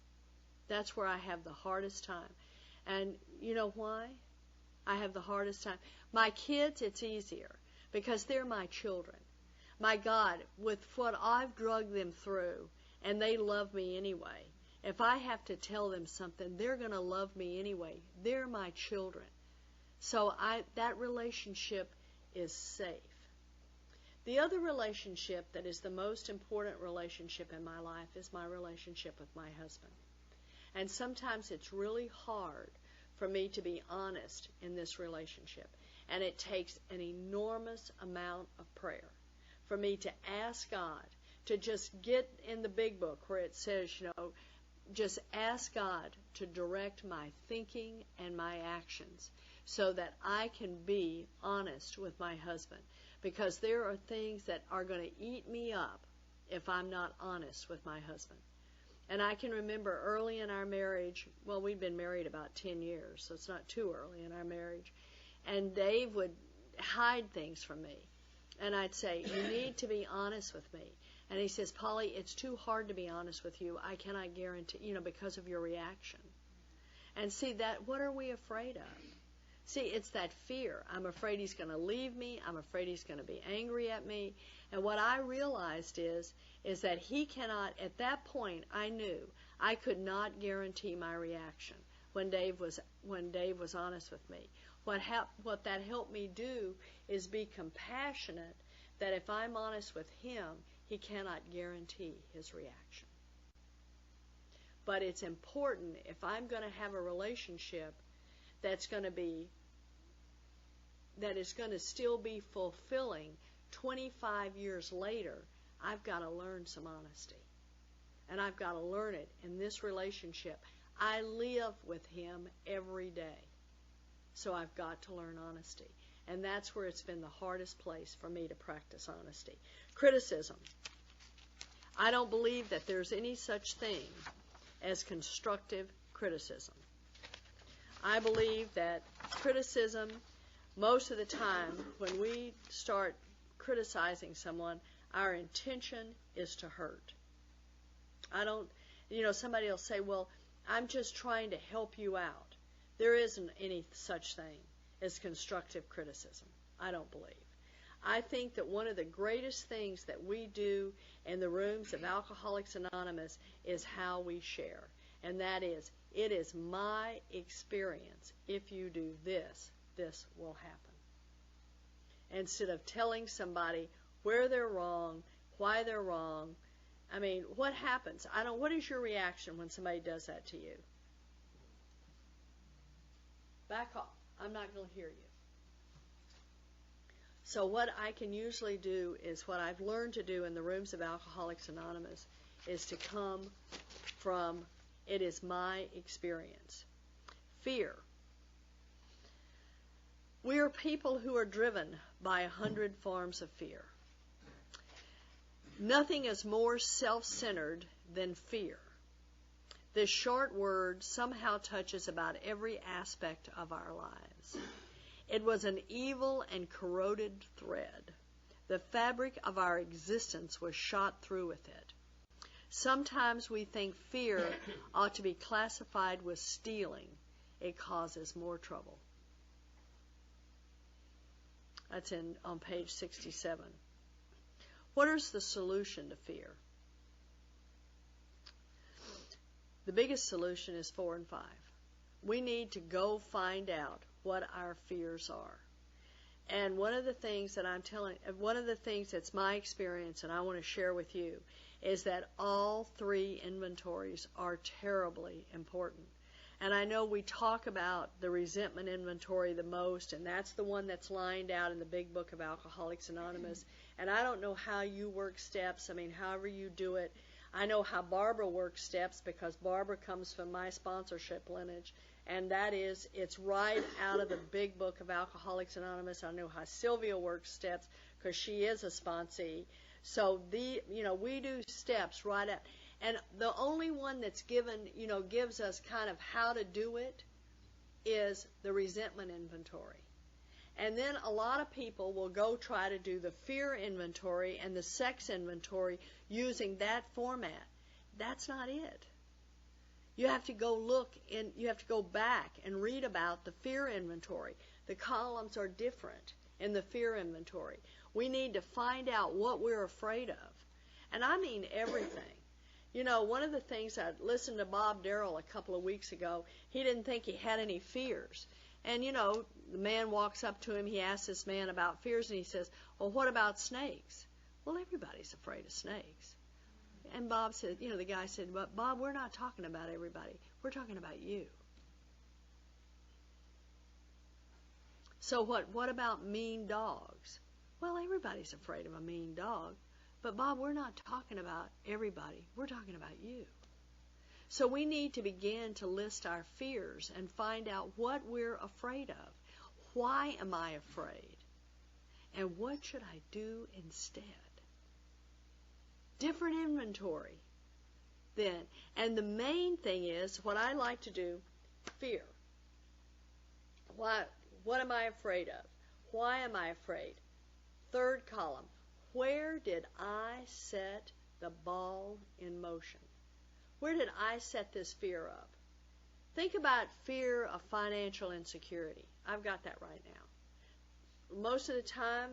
Speaker 2: That's where I have the hardest time. And you know why I have the hardest time? My kids, it's easier because they're my children. My God, with what I've drugged them through, and they love me anyway, if I have to tell them something, they're going to love me anyway. They're my children. So that relationship is safe. The other relationship that is the most important relationship in my life is my relationship with my husband. And sometimes it's really hard for me to be honest in this relationship. And it takes an enormous amount of prayer for me to ask God to just get in the big book where it says, just ask God to direct my thinking and my actions so that I can be honest with my husband. Because there are things that are going to eat me up if I'm not honest with my husband. And I can remember early in our marriage, well, we'd been married about 10 years, so it's not too early in our marriage, and Dave would hide things from me. And I'd say, you need to be honest with me. And he says, Polly, it's too hard to be honest with you. I cannot guarantee, because of your reaction. And see, what are we afraid of? See, it's that fear. I'm afraid he's going to leave me. I'm afraid he's going to be angry at me. And what I realized is that he cannot, at that point, I knew I could not guarantee my reaction when Dave was honest with me. What that helped me do is be compassionate that if I'm honest with him, he cannot guarantee his reaction. But it's important, if I'm going to have a relationship that is going to still be fulfilling 25 years later, I've got to learn some honesty. And I've got to learn it in this relationship. I live with him every day. So I've got to learn honesty. And that's where it's been the hardest place for me to practice honesty. Criticism. I don't believe that there's any such thing as constructive criticism. I believe that criticism, most of the time, when we start criticizing someone, our intention is to hurt. Somebody will say, well, I'm just trying to help you out. There isn't any such thing as constructive criticism, I don't believe. I think that one of the greatest things that we do in the rooms of Alcoholics Anonymous is how we share. And that is, it is my experience. If you do this, this will happen. Instead of telling somebody where they're wrong, why they're wrong. I mean, what happens? What is your reaction when somebody does that to you? Back off. I'm not going to hear you. So what I can usually do is what I've learned to do in the rooms of Alcoholics Anonymous is to come from, it is my experience. Fear. We are people who are driven by 100 forms of fear. Nothing is more self-centered than fear. This short word somehow touches about every aspect of our lives. It was an evil and corroded thread. The fabric of our existence was shot through with it. Sometimes we think fear ought to be classified with stealing. It causes more trouble. That's on page 67. What is the solution to fear? The biggest solution is 4 and 5. We need to go find out what our fears are. And one of the things that's my experience and I want to share with you is that all 3 inventories are terribly important. And I know we talk about the resentment inventory the most, and that's the one that's lined out in the big book of Alcoholics Anonymous. And I don't know how you work steps. However you do it. I know how Barbara works steps because Barbara comes from my sponsorship lineage, and that is, it's right out of the big book of Alcoholics Anonymous. I know how Sylvia works steps because she is a sponsee. So we do steps right out. And the only one that's gives us kind of how to do it is the resentment inventory. And then a lot of people will go try to do the fear inventory and the sex inventory using that format. That's not it. You have to go you have to go back and read about the fear inventory. The columns are different in the fear inventory. We need to find out what we're afraid of. And I mean everything. One of the things I listened to Bob Darrell a couple of weeks ago, he didn't think he had any fears. And, the man walks up to him, he asks this man about fears, and he says, well, what about snakes? Well, everybody's afraid of snakes. And Bob said, the guy said, but Bob, we're not talking about everybody. We're talking about you. So what about mean dogs? Well, everybody's afraid of a mean dog. But Bob, we're not talking about everybody. We're talking about you. So we need to begin to list our fears and find out what we're afraid of. Why am I afraid? And what should I do instead? Different inventory. then. And the main thing is, what I like to do, fear. What am I afraid of? Why am I afraid? Third column, where did I set the ball in motion? Where did I set this fear up? Think about fear of financial insecurity. I've got that right now. Most of the time,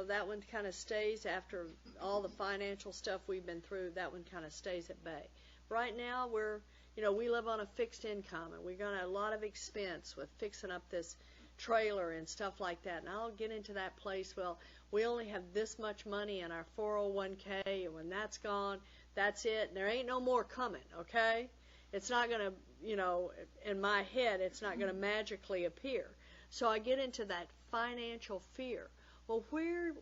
Speaker 2: that one kind of stays after all the financial stuff we've been through. That one kind of stays at bay. Right now, we live on a fixed income, and we're going to have a lot of expense with fixing up this trailer and stuff like that. And I'll get into that place. Well, we only have this much money in our 401k, and when that's gone, that's it. And there ain't no more coming, okay? It's not going to, in my head, it's not going to magically appear. So I get into that financial fear. Well, where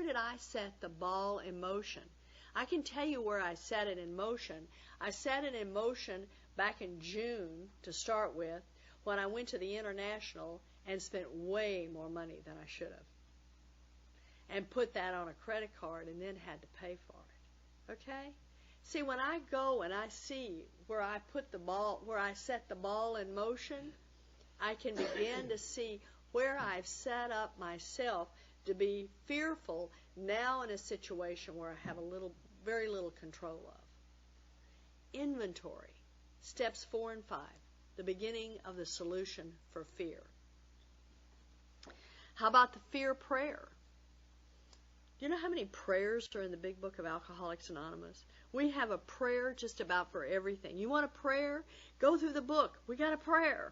Speaker 2: did I set the ball in motion? I can tell you where I set it in motion. I set it in motion back in June to start with, when I went to the International and spent way more money than I should have, and put that on a credit card and then had to pay for it. Okay? See, when I go and I see where I set the ball in motion, I can begin to see where I've set up myself to be fearful now in a situation where I have very little control of. Inventory, steps 4 and 5, the beginning of the solution for fear. How about the fear prayer? Do you know how many prayers are in the big book of Alcoholics Anonymous? We have a prayer just about for everything. You want a prayer? Go through the book. We got a prayer.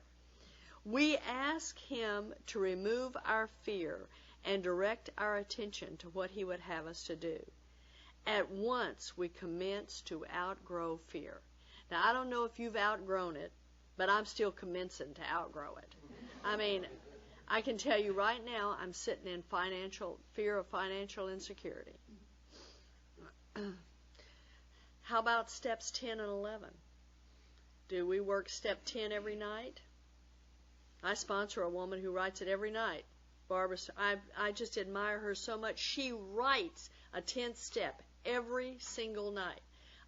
Speaker 2: We ask him to remove our fear and direct our attention to what he would have us to do. At once, we commence to outgrow fear. Now, I don't know if you've outgrown it, but I'm still commencing to outgrow it. I mean, I can tell you right now, I'm sitting in fear of financial insecurity. How about steps 10 and 11? Do we work step 10 every night? I sponsor a woman who writes it every night. Barbara, I just admire her so much. She writes a 10th step every single night.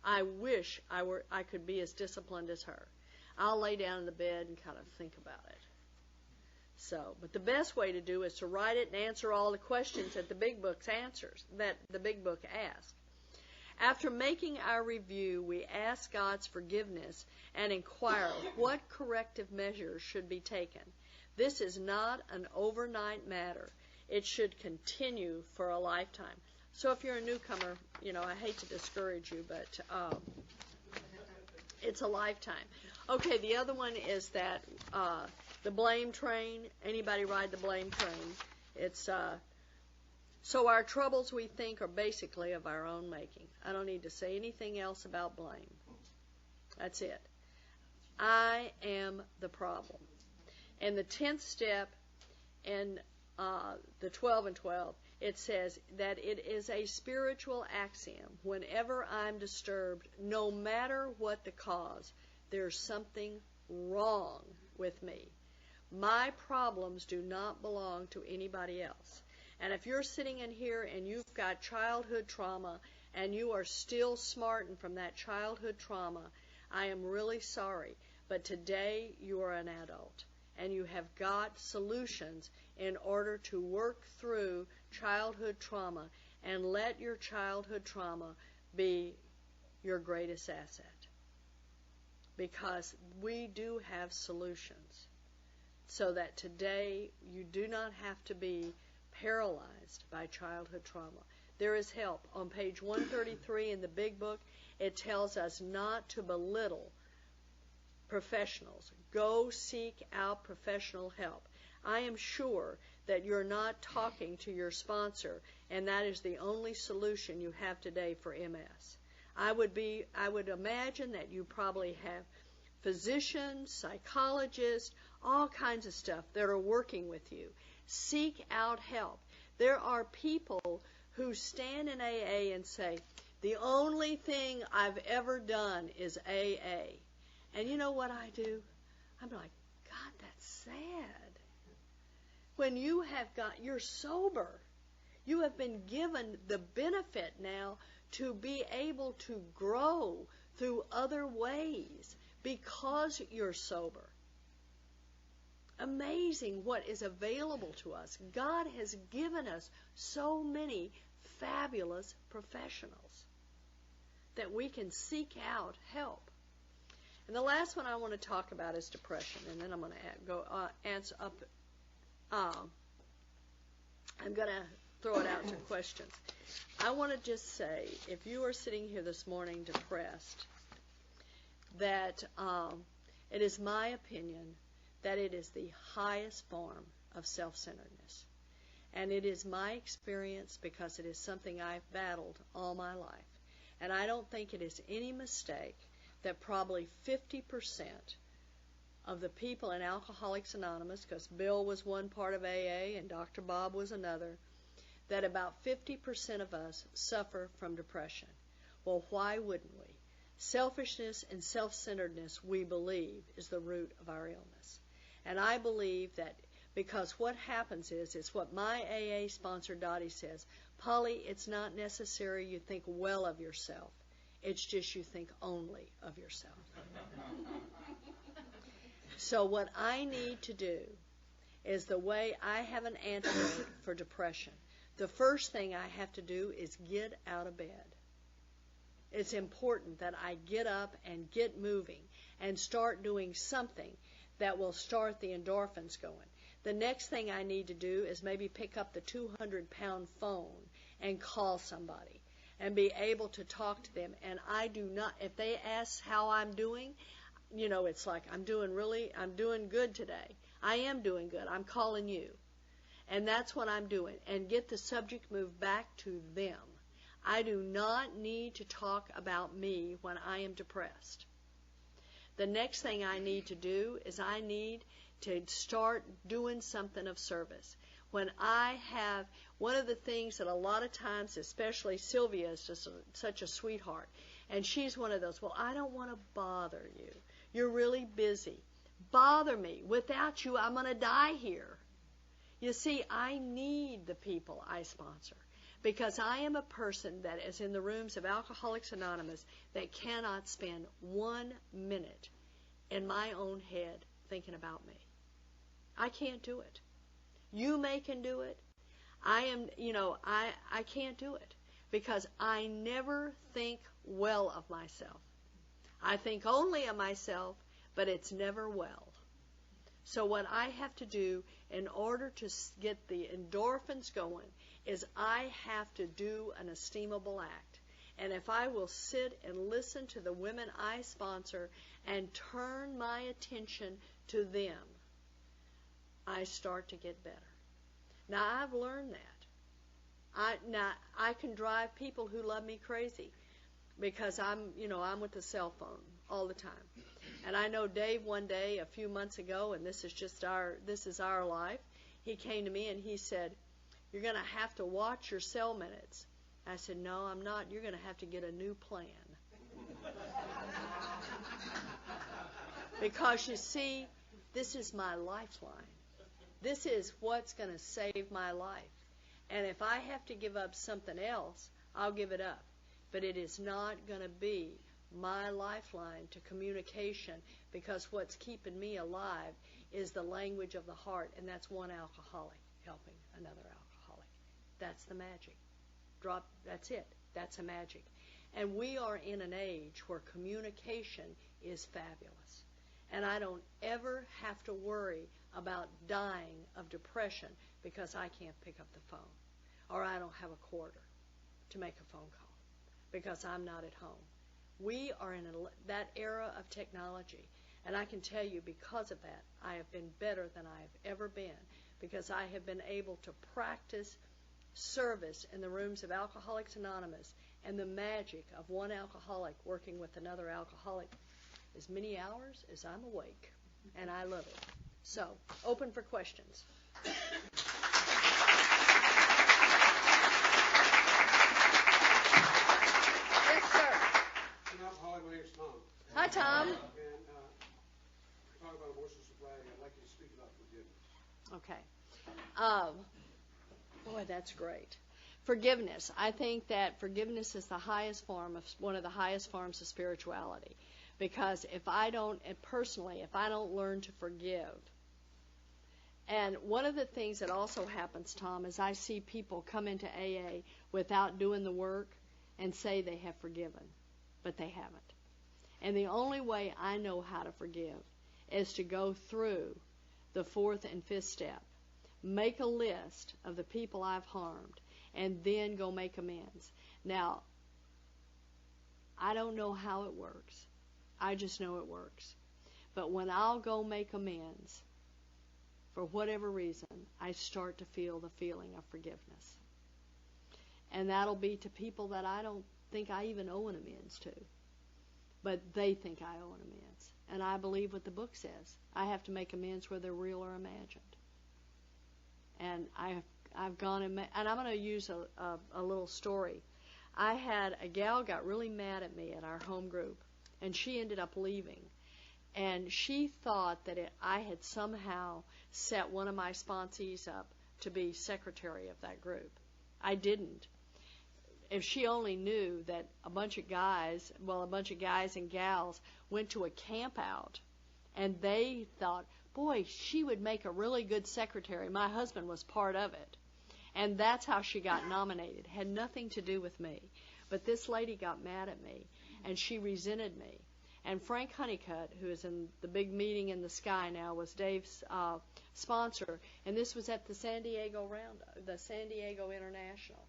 Speaker 2: I wish I could be as disciplined as her. I'll lay down in the bed and kind of think about it. But the best way to do is to write it and answer all the questions that the big book asks. After making our review, we ask God's forgiveness and inquire what corrective measures should be taken. This is not an overnight matter. It should continue for a lifetime. So if you're a newcomer, I hate to discourage you, but it's a lifetime. Okay, the other one is that the blame train. Anybody ride the blame train? It's so our troubles, we think, are basically of our own making. I don't need to say anything else about blame. That's it. I am the problem. And the 10th step in the 12 and 12, it says that it is a spiritual axiom. Whenever I'm disturbed, no matter what the cause, there's something wrong with me. My problems do not belong to anybody else. And if you're sitting in here and you've got childhood trauma and you are still smarting from that childhood trauma, I am really sorry. But today you are an adult and you have got solutions in order to work through childhood trauma and let your childhood trauma be your greatest asset. Because we do have solutions so that today you do not have to be paralyzed by childhood trauma. There is help. On page 133 in the big book, it tells us not to belittle professionals. Go seek out professional help. I am sure that you're not talking to your sponsor, and that is the only solution you have today for MS. I would imagine that you probably have physicians, psychologists, all kinds of stuff that are working with you. Seek out help. There are people who stand in AA and say, the only thing I've ever done is AA. And you know what I do? I'm like, God, that's sad. When you're sober, you have been given the benefit now to be able to grow through other ways because you're sober. Amazing what is available to us. God has given us so many fabulous professionals that we can seek out help. And the last one I want to talk about is depression, and then I'm going to answer up. I'm going to throw it out to questions. I want to just say, if you are sitting here this morning depressed, that it is my opinion that it is the highest form of self-centeredness. And it is my experience because it is something I've battled all my life. And I don't think it is any mistake that probably 50% of the people in Alcoholics Anonymous, because Bill was one part of AA and Dr. Bob was another, that about 50% of us suffer from depression. Well, why wouldn't we? Selfishness and self-centeredness, we believe, is the root of our illness. And I believe that because what happens is, it's what my AA sponsor Dottie says, Polly, it's not necessary you think well of yourself. It's just you think only of yourself. So what I need to do is the way I have an antidote for depression. The first thing I have to do is get out of bed. It's important that I get up and get moving and start doing something that will start the endorphins going. The next thing I need to do is maybe pick up the 200-pound phone and call somebody and be able to talk to them. And I do not, if they ask how I'm doing, you know, it's like I'm doing good today. I am doing good. I'm calling you. And that's what I'm doing. And get the subject moved back to them. I do not need to talk about me when I am depressed. The next thing I need to do is I need to start doing something of service. When I have, one of the things that a lot of times, especially Sylvia is just such a sweetheart, and she's one of those, well, I don't want to bother you. You're really busy. Bother me. Without you, I'm going to die here. You see, I need the people I sponsor because I am a person that is in the rooms of Alcoholics Anonymous that cannot spend 1 minute in my own head thinking about me. I can't do it. You can do it. I can't do it because I never think well of myself. I think only of myself, but it's never well. So what I have to do in order to get the endorphins going is I have to do an esteemable act. And if I will sit and listen to the women I sponsor and turn my attention to them, I start to get better. Now, I've learned that. I can drive people who love me crazy because I'm with the cell phone all the time. And I know Dave one day, a few months ago, and this is our life, he came to me and he said, you're going to have to watch your cell minutes. I said, no, I'm not. You're going to have to get a new plan. Because you see, this is my lifeline. This is what's going to save my life. And if I have to give up something else, I'll give it up. But it is not going to be my lifeline to communication because what's keeping me alive is the language of the heart, and that's one alcoholic helping another alcoholic. That's the magic. That's it. That's a magic. And we are in an age where communication is fabulous. And I don't ever have to worry about dying of depression because I can't pick up the phone or I don't have a quarter to make a phone call because I'm not at home. We are in that era of technology, and I can tell you because of that, I have been better than I have ever been because I have been able to practice service in the rooms of Alcoholics Anonymous and the magic of one alcoholic working with another alcoholic as many hours as I'm awake, and I love it. So, open for questions. Yes, sir.
Speaker 3: Hi, my name's Tom.
Speaker 2: Hi, Tom.
Speaker 3: And talk about emotional sobriety. I'd like you to speak about forgiveness.
Speaker 2: Okay. Boy, that's great. Forgiveness. I think that forgiveness is one of the highest forms of spirituality. Because if I don't learn to forgive, and one of the things that also happens, Tom, is I see people come into AA without doing the work and say they have forgiven, but they haven't. And the only way I know how to forgive is to go through the fourth and fifth step, make a list of the people I've harmed, and then go make amends. Now, I don't know how it works. I just know it works. But when I'll go make amends, for whatever reason, I start to feel the feeling of forgiveness. And that'll be to people that I don't think I even owe an amends to. But they think I owe an amends. And I believe what the book says. I have to make amends whether real or imagined. And I've gone and I'm going to use a little story. I had a gal got really mad at me at our home group, and she ended up leaving. And she thought that I had somehow set one of my sponsees up to be secretary of that group. I didn't. If she only knew that a bunch of guys and gals went to a camp out, and they thought, boy, she would make a really good secretary. My husband was part of it. And that's how she got nominated. Had nothing to do with me. But this lady got mad at me, and she resented me. And Frank Honeycutt, who is in the big meeting in the sky now, was Dave's sponsor. And this was at the San Diego International.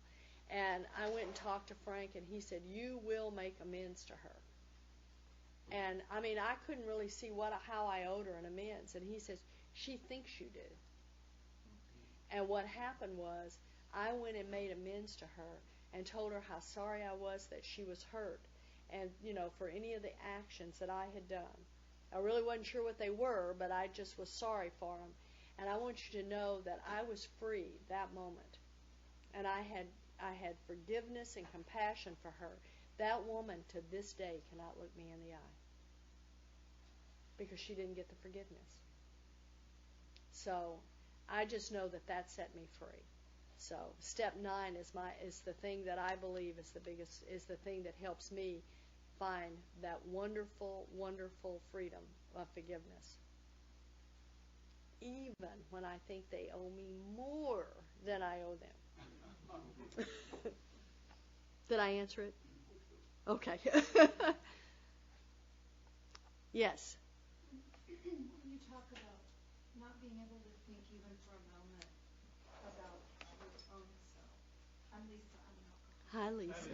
Speaker 2: And I went and talked to Frank, and he said, you will make amends to her. And, I mean, I couldn't really see how I owed her an amends. And he says, she thinks you do. And what happened was I went and made amends to her and told her how sorry I was that she was hurt and, for any of the actions that I had done. I really wasn't sure what they were, but I just was sorry for them. And I want you to know that I was free that moment. And I had forgiveness and compassion for her. That woman to this day cannot look me in the eye because she didn't get the forgiveness. So I just know that set me free. So step 9 is the thing that I believe is the thing that helps me find that wonderful, wonderful freedom of forgiveness. Even when I think they owe me more than I owe them. Did I answer it? Okay. Yes.
Speaker 4: When you talk about not being able to think even for a moment about your own self. I'm Lisa. I'm an alcoholic.
Speaker 2: Hi, Lisa.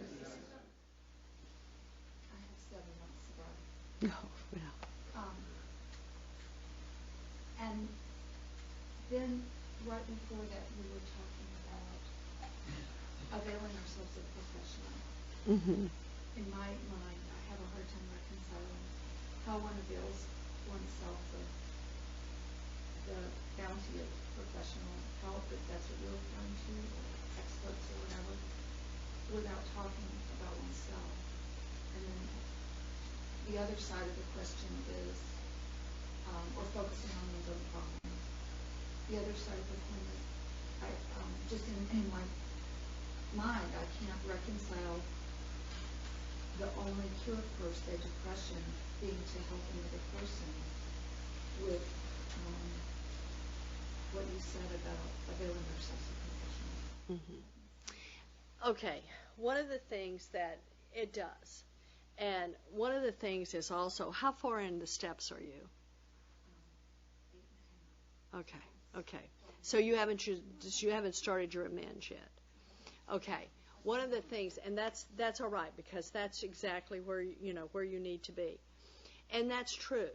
Speaker 4: I have 7 months sobriety.
Speaker 2: Oh, yeah.
Speaker 4: And then right before that, we were talking about availing ourselves of professional.
Speaker 2: Mm-hmm.
Speaker 4: In my mind, I have a hard time reconciling how one avails oneself of the bounty of professional help, if that's what you're referring to, or experts or whatever, without talking about oneself. And then the other side of the question is, or focusing on one's own problems. The other side of the coin is, just in my mind, I can't reconcile the only cure for stage depression being to help another person with what you said about availing ourselves of professional.
Speaker 2: Mm-hmm. Okay, one of the things that it does, and one of the things is also, how far in the steps are you?
Speaker 4: 8.5.
Speaker 2: Okay. So you haven't started your amends yet. Okay. One of the things, and that's all right, because that's exactly where you need to be, and that's true.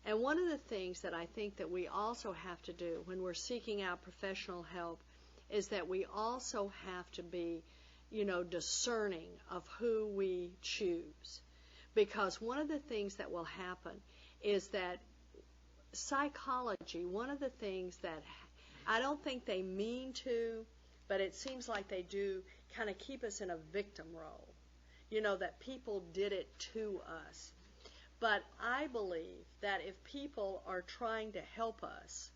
Speaker 2: And one of the things that I think that we also have to do when we're seeking out professional help is that we also have to be, discerning of who we choose, because one of the things that will happen is that psychology, one of the things that I don't think they mean to, but it seems like they do, kind of keep us in a victim role, that people did it to us. But I believe that if people are trying to help us,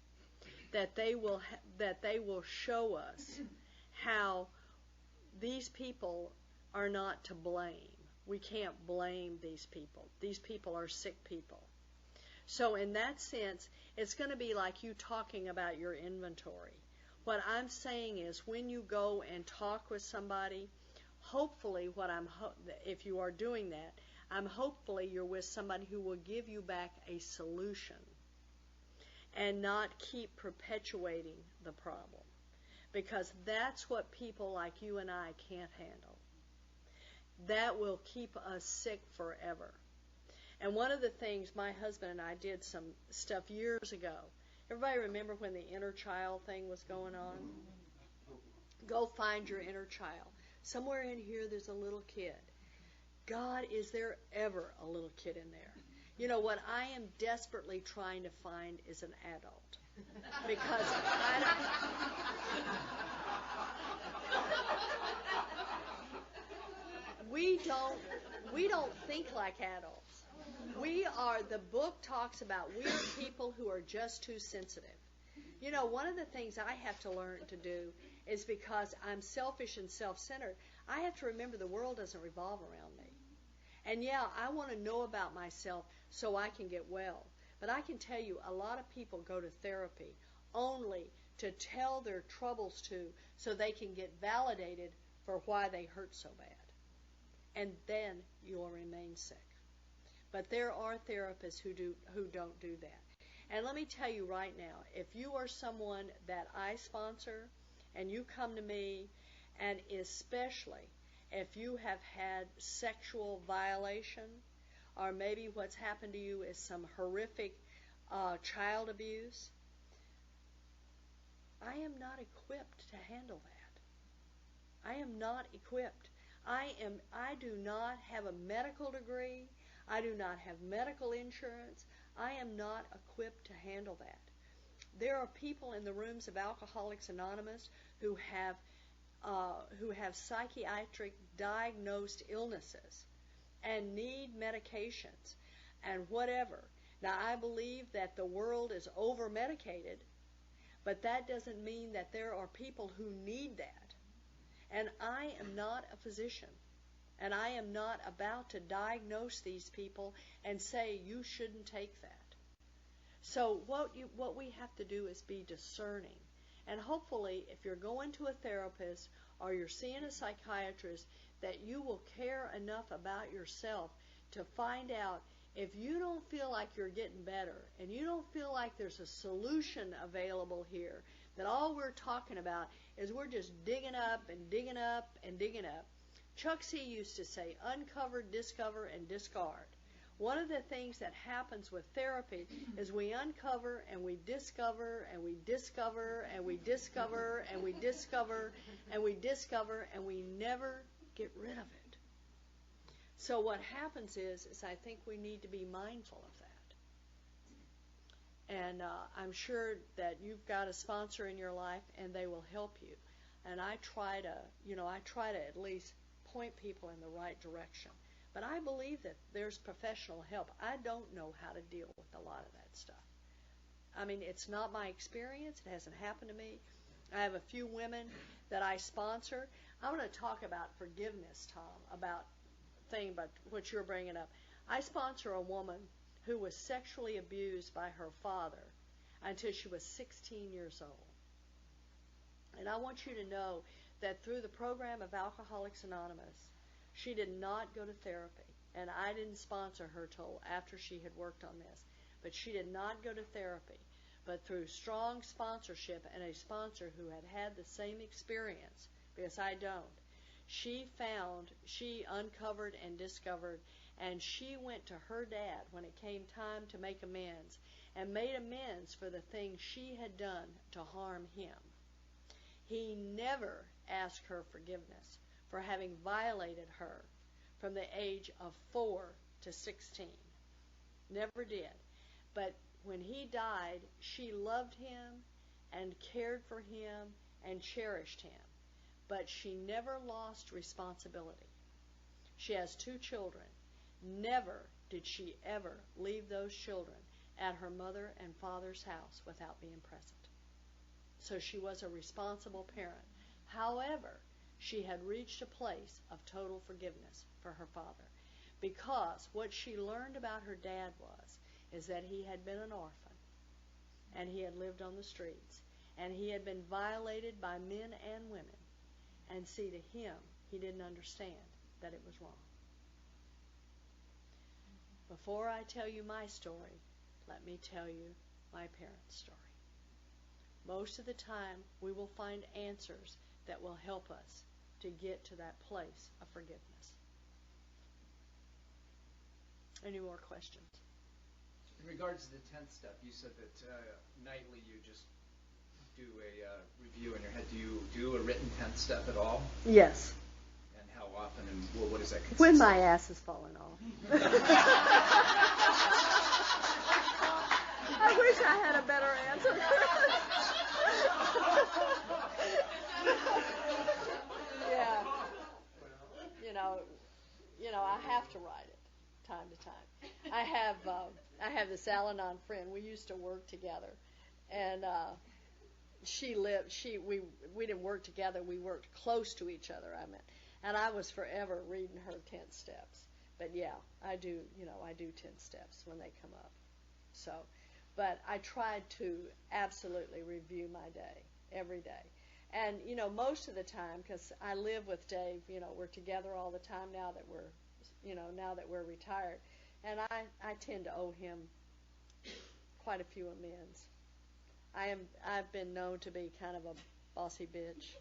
Speaker 2: that they will show us how these people are not to blame. We can't blame these people. These people are sick people. So in that sense, it's going to be like you talking about your inventory. What I'm saying is when you go and talk with somebody, hopefully if you are doing that, hopefully you're with somebody who will give you back a solution and not keep perpetuating the problem. Because that's what people like you and I can't handle. That will keep us sick forever. And one of the things my husband and I did some stuff years ago. Everybody remember when the inner child thing was going on? Go find your inner child. Somewhere in here there's a little kid. God, is there ever a little kid in there? You know, what I am desperately trying to find is an adult. Because we don't think like adults. The book talks about we are people who are just too sensitive. You know, one of the things I have to learn to do is because I'm selfish and self-centered, I have to remember the world doesn't revolve around me. And yeah, I want to know about myself so I can get well. But I can tell you a lot of people go to therapy only to tell their troubles to so they can get validated for why they hurt so bad. And then you'll remain sick. But there are therapists who don't do that. And let me tell you right now, if you are someone that I sponsor and you come to me, and especially if you have had sexual violation, or maybe what's happened to you is some horrific child abuse, I am not equipped to handle that. I am not equipped. I do not have a medical degree. I do not have medical insurance. I am not equipped to handle that. There are people in the rooms of Alcoholics Anonymous who have psychiatric diagnosed illnesses and need medications and whatever. Now, I believe that the world is over-medicated, but that doesn't mean that there are people who need that. And I am not a physician. And I am not about to diagnose these people and say you shouldn't take that. So what we have to do is be discerning. And hopefully if you're going to a therapist or you're seeing a psychiatrist, that you will care enough about yourself to find out if you don't feel like you're getting better and you don't feel like there's a solution available here, that all we're talking about is we're just digging up and digging up and digging up. Chuck C. used to say, uncover, discover, and discard. One of the things that happens with therapy is we uncover and we discover and we discover and we discover and we discover and we discover and we never get rid of it. So what happens is I think we need to be mindful of that. And I'm sure that you've got a sponsor in your life and they will help you. And I try to at least point people in the right direction. But I believe that there's professional help. I don't know how to deal with a lot of that stuff. I mean, it's not my experience. It hasn't happened to me. I have a few women that I sponsor. I want to talk about forgiveness, Tom, about what you're bringing up. I sponsor a woman who was sexually abused by her father until she was 16 years old. And I want you to know that through the program of Alcoholics Anonymous, she did not go to therapy. And I didn't sponsor her till after she had worked on this. But she did not go to therapy. But through strong sponsorship and a sponsor who had had the same experience, because I don't, she uncovered and discovered, and she went to her dad when it came time to make amends, and made amends for the things she had done to harm him. He never asked her forgiveness for having violated her from the age of 4 to 16. Never did. But when he died, she loved him and cared for him and cherished him. But she never lost responsibility. She has 2 children. Never did she ever leave those children at her mother and father's house without being present. So she was a responsible parent. However, she had reached a place of total forgiveness for her father. Because what she learned about her dad is that he had been an orphan, and he had lived on the streets, and he had been violated by men and women. And see, to him, he didn't understand that it was wrong. Before I tell you my story, let me tell you my parents' story. Most of the time, we will find answers that will help us to get to that place of forgiveness. Any more questions?
Speaker 1: In regards to the 10th step, you said that nightly you just do a review in your head. Do you do a written 10th step at all?
Speaker 2: Yes.
Speaker 1: And how often, and what does that consist
Speaker 2: When my
Speaker 1: of?
Speaker 2: ass is falling off. I wish I had a better answer. Yeah. You know, I have to write it time to time. I have this Al-Anon friend. We used to work together, and we didn't work together. We worked close to each other. And I was forever reading her 10 steps. But yeah, I do 10 steps when they come up. So, but I tried to absolutely review my day every day. And, most of the time, because I live with Dave, we're together all the time now that we're retired. And I tend to owe him quite a few amends. I've been known to be kind of a bossy bitch.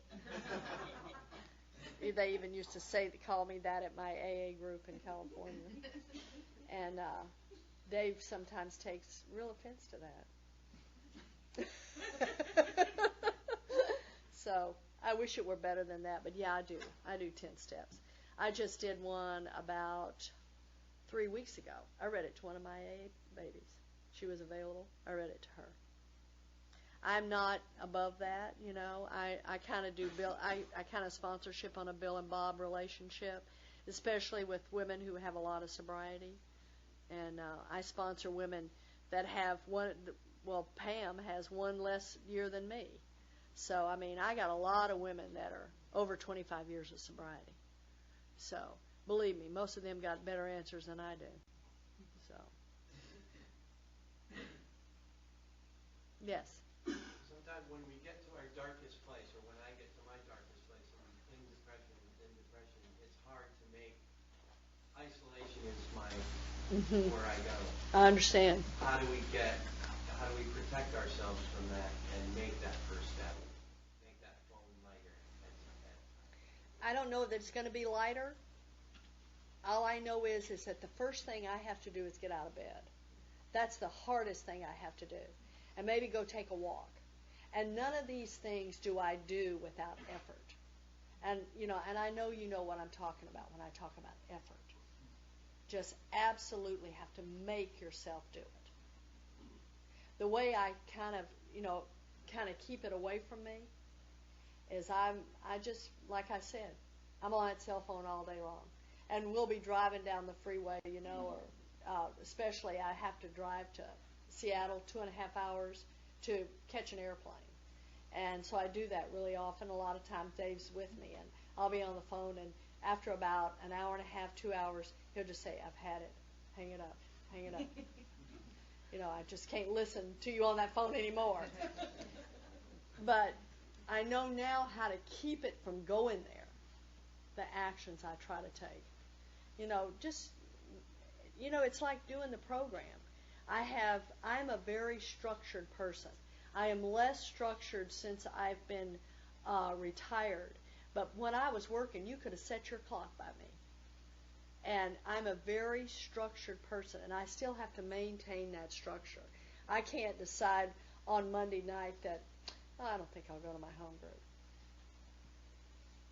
Speaker 2: They even used to call me that at my AA group in California. And Dave sometimes takes real offense to that. So I wish it were better than that, but yeah, I do 10 steps. I just did one about 3 weeks ago. I read it to one of my AA babies. She was available. I read it to her. I'm not above that, I kind of do I kind of sponsorship on a Bill and Bob relationship, especially with women who have a lot of sobriety. And I sponsor women that have Pam has one less year than me. So, I got a lot of women that are over 25 years of sobriety. So, believe me, most of them got better answers than I do. So, yes.
Speaker 5: Sometimes when we get to our darkest place, or when I get to my darkest place, in depression, it's hard to make isolation is where I go.
Speaker 2: I understand.
Speaker 5: How do we protect ourselves from that and make that first step, make that phone lighter?
Speaker 2: I don't know that it's going to be lighter. All I know is that the first thing I have to do is get out of bed. That's the hardest thing I have to do. And maybe go take a walk. And none of these things do I do without effort. And, and I know you know what I'm talking about when I talk about effort. Just absolutely have to make yourself do it. The way I kind of keep it away from me is I just, like I said, I'm on that cell phone all day long. And we'll be driving down the freeway, or especially I have to drive to Seattle 2.5 hours to catch an airplane. And so I do that really often. A lot of times Dave's with me, and I'll be on the phone, and after about an hour and a half, 2 hours, he'll just say, I've had it. Hang it up. Hang it up. I just can't listen to you on that phone anymore. But I know now how to keep it from going there, the actions I try to take. It's like doing the program. I'm a very structured person. I am less structured since I've been retired. But when I was working, you could have set your clock by me. And I'm a very structured person, and I still have to maintain that structure. I can't decide on Monday night that, I don't think I'll go to my home group.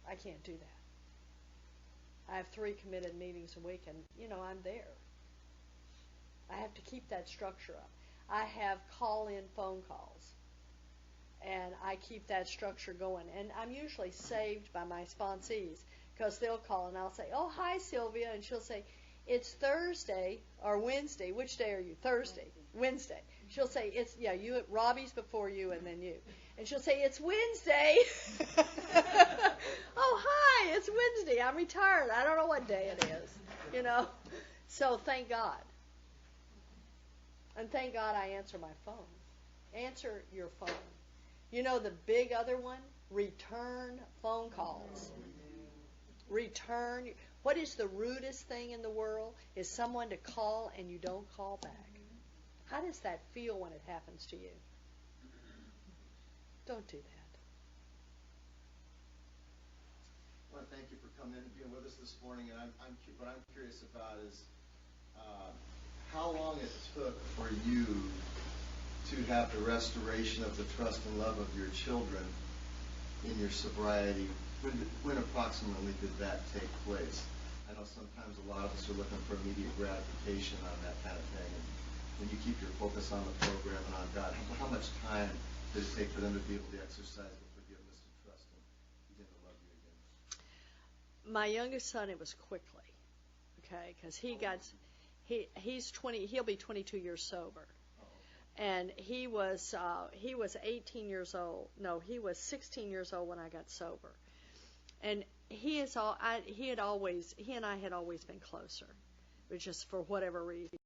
Speaker 2: I can't do that. I have 3 committed meetings a week, and, I'm there. I have to keep that structure up. I have call-in phone calls, and I keep that structure going. And I'm usually saved by my sponsees, because they'll call, and I'll say, oh, hi, Sylvia, and she'll say, it's Thursday or Wednesday. Which day are you? Thursday. Wednesday. She'll say, Robbie's before you and then you. And she'll say, it's Wednesday. Oh, hi, it's Wednesday. I'm retired. I don't know what day it is, So thank God. And thank God I answer my phone. Answer your phone. The big other one? Return phone calls. Return. What is the rudest thing in the world? Is someone to call and you don't call back. How does that feel when it happens to you? Don't do that.
Speaker 6: I want to thank you for coming in and being with us this morning. And what I'm curious about is how long it took for you to have the restoration of the trust and love of your children in your sobriety. When approximately did that take place? I know sometimes a lot of us are looking for immediate gratification on that kind of thing. And when you keep your focus on the program and on God, how much time did it take for them to be able to exercise the forgiveness and trust and begin to love you again?
Speaker 2: My youngest son, it was quickly, okay, because he's 20. He'll be 22 years sober, and he was 18 years old. No, he was 16 years old when I got sober, and he and I had always been closer, but just for whatever reason.